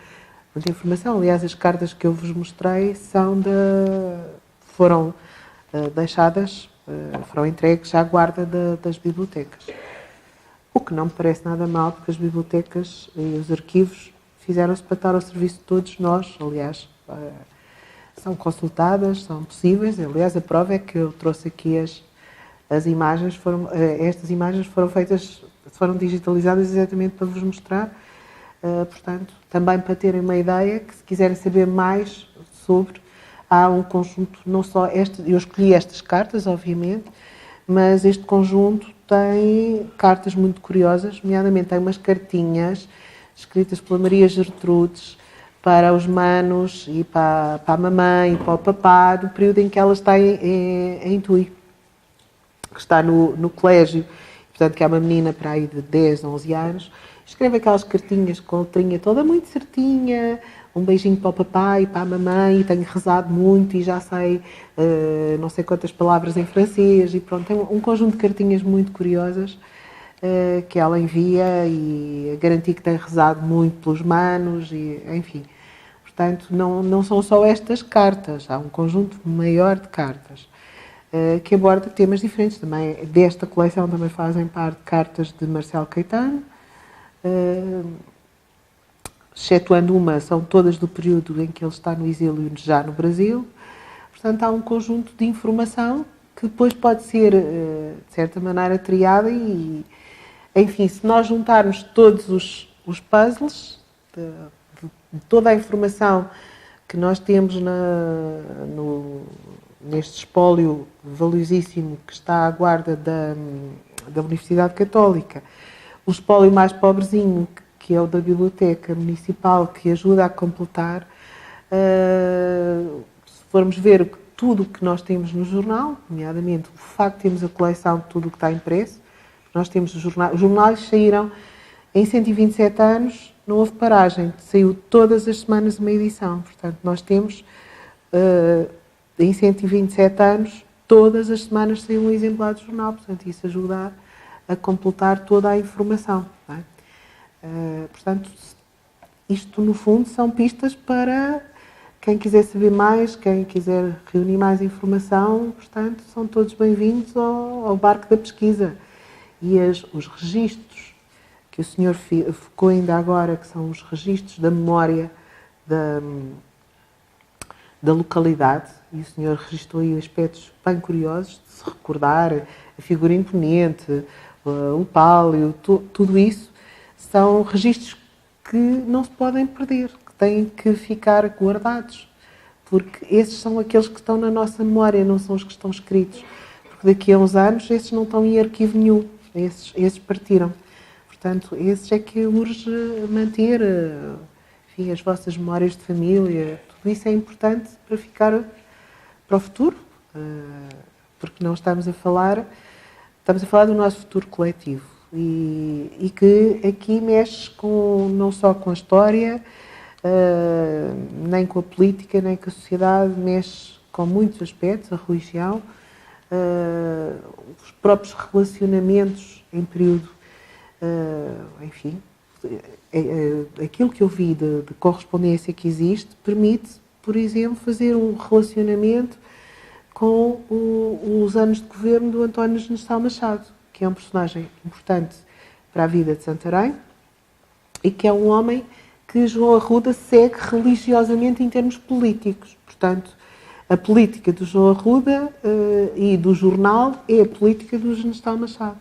informação. Aliás, as cartas que eu vos mostrei foram deixadas, foram entregues à guarda das bibliotecas. O que não me parece nada mal, porque as bibliotecas e os arquivos fizeram-se para estar ao serviço de todos nós. Aliás, são consultadas, são possíveis. Aliás, a prova é que eu trouxe aqui as imagens. Estas imagens foram digitalizadas exatamente para vos mostrar. Portanto, também para terem uma ideia, que se quiserem saber mais sobre, há um conjunto, não só eu escolhi estas cartas, obviamente, mas este conjunto tem cartas muito curiosas, nomeadamente tem umas cartinhas escritas pela Maria Gertrudes para os manos e para a mamãe e para o papá, do período em que ela está em Tui, que está no colégio. Portanto, que é uma menina para aí de 10, 11 anos, escreve aquelas cartinhas com a letrinha toda muito certinha, um beijinho para o papai e para a mamãe, e tenho rezado muito e já sei não sei quantas palavras em francês, e pronto, tem um conjunto de cartinhas muito curiosas que ela envia, e garantir que tem rezado muito pelos manos, e enfim. Portanto, não são só estas cartas, há um conjunto maior de cartas. que aborda temas diferentes. Também desta coleção também fazem parte cartas de Marcelo Caetano, excetuando uma, são todas do período em que ele está no exílio já no Brasil. Portanto, há um conjunto de informação que depois pode ser, de certa maneira, triada e, enfim, se nós juntarmos todos os puzzles, de toda a informação que nós temos neste espólio valiosíssimo que está à guarda da Universidade Católica, o espólio mais pobrezinho, que é o da Biblioteca Municipal, que ajuda a completar, se formos ver tudo o que nós temos no jornal, nomeadamente o facto de termos a coleção de tudo o que está impresso, nós temos os jornais saíram em 127 anos, não houve paragem, saiu todas as semanas uma edição, portanto nós temos em 127 anos, todas as semanas saiu um exemplar de jornal, portanto isso ajuda a completar toda a informação, não é? Portanto, isto no fundo são pistas para quem quiser saber mais, quem quiser reunir mais informação, portanto, são todos bem-vindos ao barco da pesquisa. E os registros que o senhor focou ainda agora, que são os registros da memória da localidade, e o senhor registrou aí aspectos bem curiosos de se recordar, a figura imponente, o pálio, tudo isso, são registros que não se podem perder, que têm que ficar guardados, porque esses são aqueles que estão na nossa memória, não são os que estão escritos, porque daqui a uns anos esses não estão em arquivo nenhum, esses partiram. Portanto, esses é que urge manter, enfim, as vossas memórias de família, tudo isso é importante para ficar para o futuro, porque não estamos a falar do nosso futuro coletivo. E que aqui mexe não só com a história, nem com a política, nem com a sociedade, mexe com muitos aspectos, a religião, os próprios relacionamentos em período, enfim, aquilo que eu vi de correspondência que existe permite, por exemplo, fazer um relacionamento com os anos de governo do António Genestal Machado, que é um personagem importante para a vida de Santarém e que é um homem que João Arruda segue religiosamente em termos políticos. Portanto, a política do João Arruda e do jornal é a política do Genestal Machado.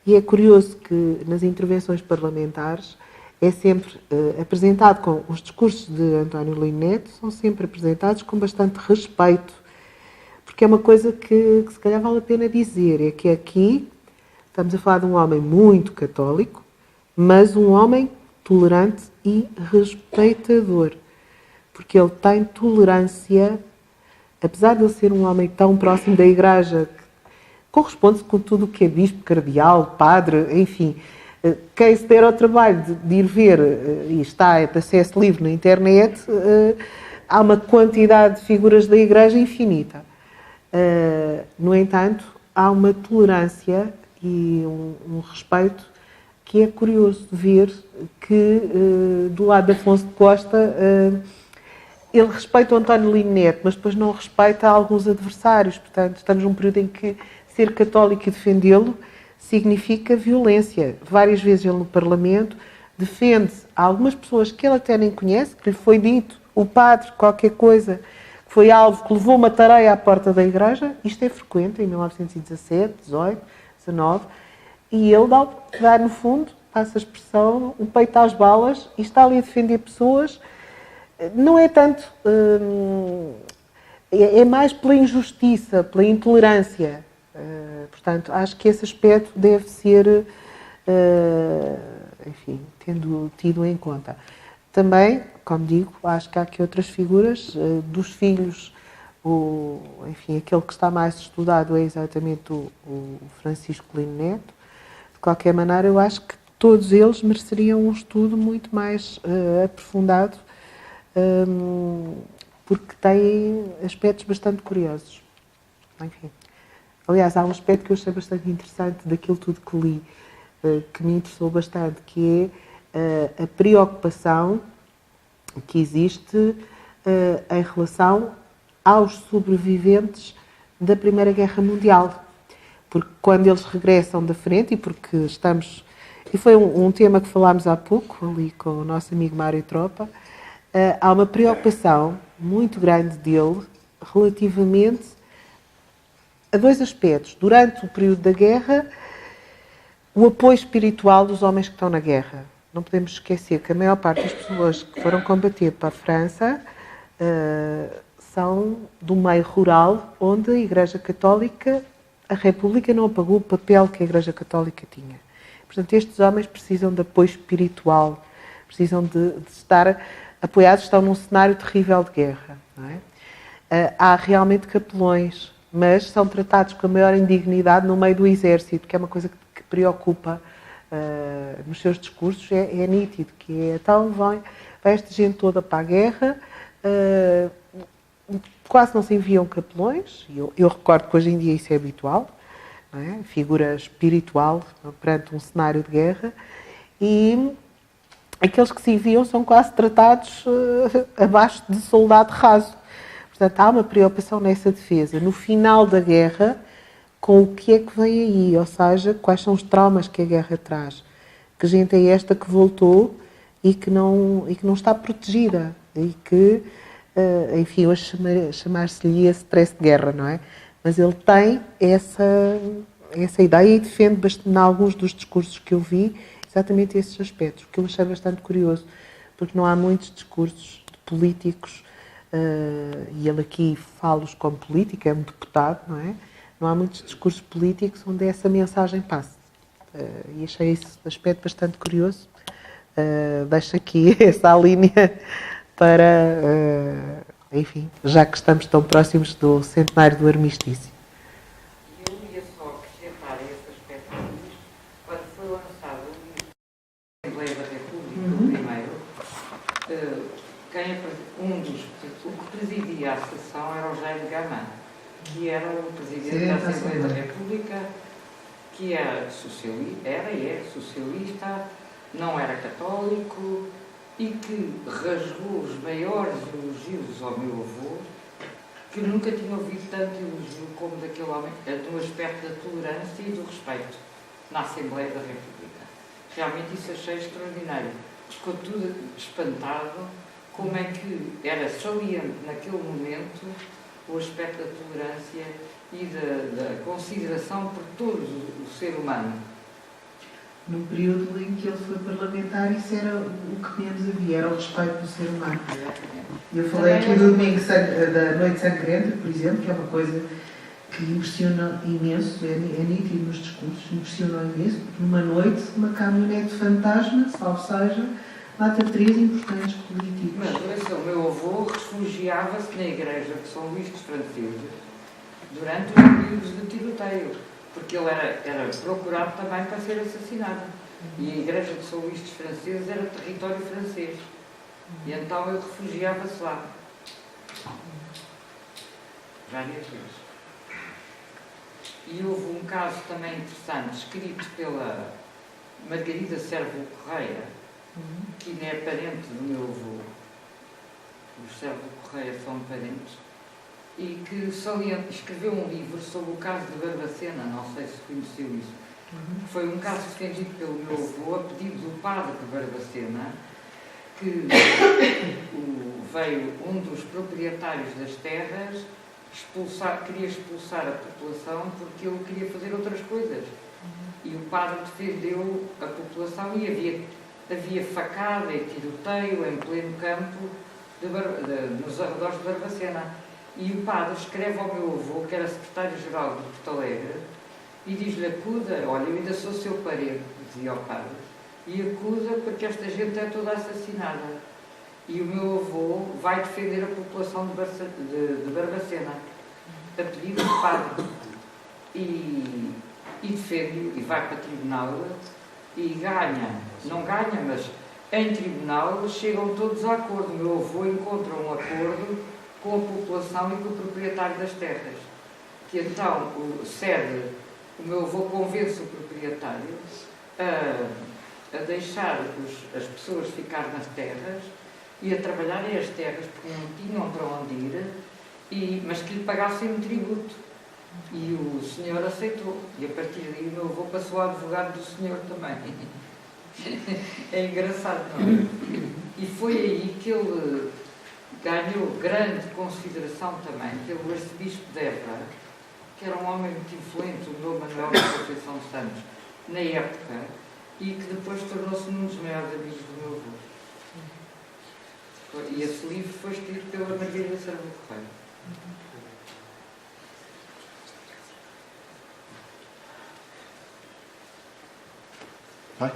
E é curioso que nas intervenções parlamentares é sempre apresentado com os discursos de António Lino Neto, são sempre apresentados com bastante respeito, porque é uma coisa que se calhar vale a pena dizer, é que aqui estamos a falar de um homem muito católico, mas um homem tolerante e respeitador. Porque ele tem tolerância, apesar de ele ser um homem tão próximo da Igreja, que corresponde-se com tudo o que é bispo, cardeal, padre, enfim. Quem se der ao trabalho de ir ver, e está de acesso livre na internet, há uma quantidade de figuras da Igreja infinita. No entanto, há uma tolerância e um respeito que é curioso de ver que, do lado de Afonso de Costa, ele respeita o António Lino Neto, mas depois não respeita alguns adversários. Portanto, estamos num período em que ser católico e defendê-lo significa violência. Várias vezes ele no Parlamento defende algumas pessoas que ele até nem conhece, que lhe foi dito, o padre, qualquer coisa, que foi alvo, que levou uma tareia à porta da igreja. Isto é frequente, em 1917, 18, 19, e ele dá no fundo, passa a expressão, o peito às balas e está ali a defender pessoas. Não é tanto, é mais pela injustiça, pela intolerância. Portanto, acho que esse aspecto deve ser, enfim, tido em conta. Também, como digo, acho que há aqui outras figuras dos filhos. Enfim, aquele que está mais estudado é exatamente o Francisco Lino Neto. De qualquer maneira, eu acho que todos eles mereceriam um estudo muito mais aprofundado, porque têm aspectos bastante curiosos. Enfim. Aliás, há um aspecto que eu achei bastante interessante daquilo tudo que li, que me interessou bastante, que é a preocupação que existe em relação aos sobreviventes da Primeira Guerra Mundial. Porque quando eles regressam da frente, e porque estamos... E foi um tema que falámos há pouco, ali com o nosso amigo Mário Tropa, há uma preocupação muito grande dele relativamente a dois aspectos. Durante o período da guerra, o apoio espiritual dos homens que estão na guerra. Não podemos esquecer que a maior parte das pessoas que foram combater para a França são do meio rural, onde a Igreja Católica, a República, não apagou o papel que a Igreja Católica tinha. Portanto, estes homens precisam de apoio espiritual, precisam de estar apoiados, estão num cenário terrível de guerra. Não é? Há realmente capelões, mas são tratados com a maior indignidade no meio do exército, que é uma coisa que preocupa nos seus discursos, é nítido, que é, então vai esta gente toda para a guerra, quase não se enviam capelões, eu recordo que hoje em dia isso é habitual, não é? Figura espiritual perante um cenário de guerra, e aqueles que se enviam são quase tratados abaixo de soldado raso. Portanto, há uma preocupação nessa defesa. No final da guerra, com o que é que vem aí, ou seja, quais são os traumas que a guerra traz. Que gente é esta que voltou e que não está protegida, e que, enfim, hoje chamar-se-lhe stress de guerra, não é? Mas ele tem essa ideia e defende bastante, em alguns dos discursos que eu vi, exatamente esses aspectos, o que eu achei bastante curioso, porque não há muitos discursos de políticos, e ele aqui fala-os como político, é um deputado, não é? Não há muitos discursos políticos onde essa mensagem passa. E achei esse aspecto bastante curioso. Deixo aqui essa linha para, enfim, já que estamos tão próximos do centenário do armistício. Eu ia só acrescentar esse aspecto disto, quando foi lançado o Assembleia da República, o primeiro, o que presidia a sessão era o Jaime Gama, que era o presidente da Assembleia da República, que era socialista, não era católico, e que rasgou os maiores elogios ao meu avô, que nunca tinha ouvido tanto elogio como daquele homem, no aspecto da tolerância e do respeito na Assembleia da República. Realmente isso achei extraordinário. Ficou tudo espantado como é que era saliente naquele momento o aspecto da tolerância e da consideração por todo o ser humano. Num período em que ele foi parlamentar, isso era o que menos havia, era o respeito do ser humano. Eu falei aqui do domingo da Noite Sangrenta, por exemplo, que é uma coisa que impressiona imenso, é nítido nos discursos, impressiona imenso, porque numa noite uma caminhonete fantasma, salvo seja, mata 3 importantes políticos. Mas o meu avô refugiava-se na igreja de São Luís dos Franceses durante os períodos de tiroteio, porque ele era procurado também para ser assassinado. E a igreja de São Luís dos Franceses era território francês. E então ele refugiava-se lá. Várias vezes. E houve um caso também interessante, escrito pela Margarida Sérvulo Correia, que ainda é parente do meu avô. Os Sérvulo Correia são parentes. E que escreveu um livro sobre o caso de Barbacena, não sei se conheceu isso. Foi um caso defendido pelo meu avô a pedido do padre de Barbacena, que veio um dos proprietários das terras queria expulsar a população porque ele queria fazer outras coisas. E o padre defendeu a população e havia facada e tiroteio em pleno campo nos arredores de Barbacena. E o padre escreve ao meu avô, que era secretário-geral de Porto Alegre, e diz-lhe: acuda, olha, eu ainda sou seu parente, dizia o padre, e acuda porque esta gente é toda assassinada. E o meu avô vai defender a população de Barbacena, a pedido do padre. E defende, e vai para tribunal, e ganha, não ganha, mas em tribunal chegam todos a acordo. O meu avô encontra um acordo com a população e com o proprietário das terras, que então o meu avô convence o proprietário a deixar as pessoas ficar nas terras e a trabalharem as terras porque não tinham para onde ir, mas que lhe pagassem um tributo. E o senhor aceitou. E a partir daí o meu avô passou a advogado do senhor também. É engraçado, não é? E foi aí que ele ganhou grande consideração também, que o arcebispo de Évora, que era um homem muito influente, o Dom Manuel da Conceição Santos, na época, e que depois tornou-se um dos maiores amigos do meu avô. E esse livro foi escrito pela Margarida Servo Correia. Bem,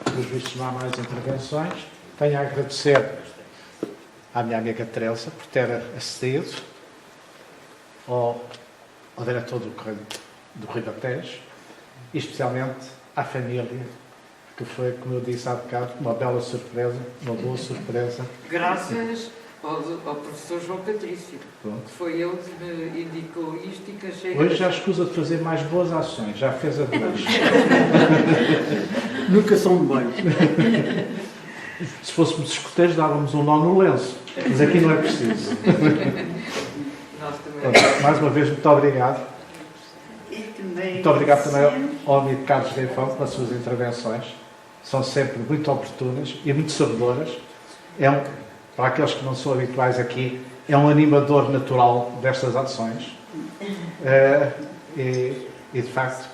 pelos vistos não há mais intervenções. Tenho a agradecer à minha amiga Teresa por ter acedido, ao diretor do Ribatejo e especialmente à família, que foi, como eu disse há bocado, uma bela surpresa, uma boa surpresa. Graças ao professor João Patrício, Pronto. que foi ele que me indicou isto e que achei... Hoje já escusa de fazer mais boas ações, já fez a duas. Nunca são demais. Se fôssemos escoteiros, dávamos um nó no lenço, mas aqui não é preciso. Nós também... Pronto, mais uma vez, muito obrigado. E também Muito obrigado também agradecemos. ao amigo Carlos Reifão pelas suas intervenções. São sempre muito oportunas e muito sabedoras. Para aqueles que não são habituais aqui, é um animador natural destas ações. E de facto,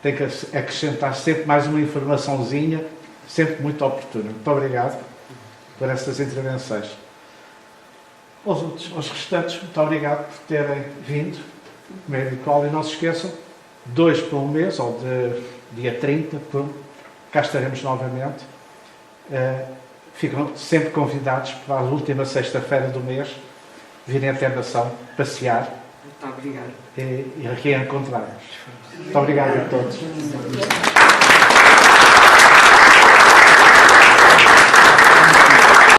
tem que acrescentar sempre mais uma informaçãozinha, sempre muito oportuna. Muito obrigado por estas intervenções. Aos restantes, muito obrigado por terem vindo, como é habitual, e não se esqueçam, 2 por um mês, ou de dia 30, cá estaremos novamente. Ficam sempre convidados para a última sexta-feira do mês virem até a Nação passear Muito obrigado. e reencontrar-nos. Muito obrigado a todos.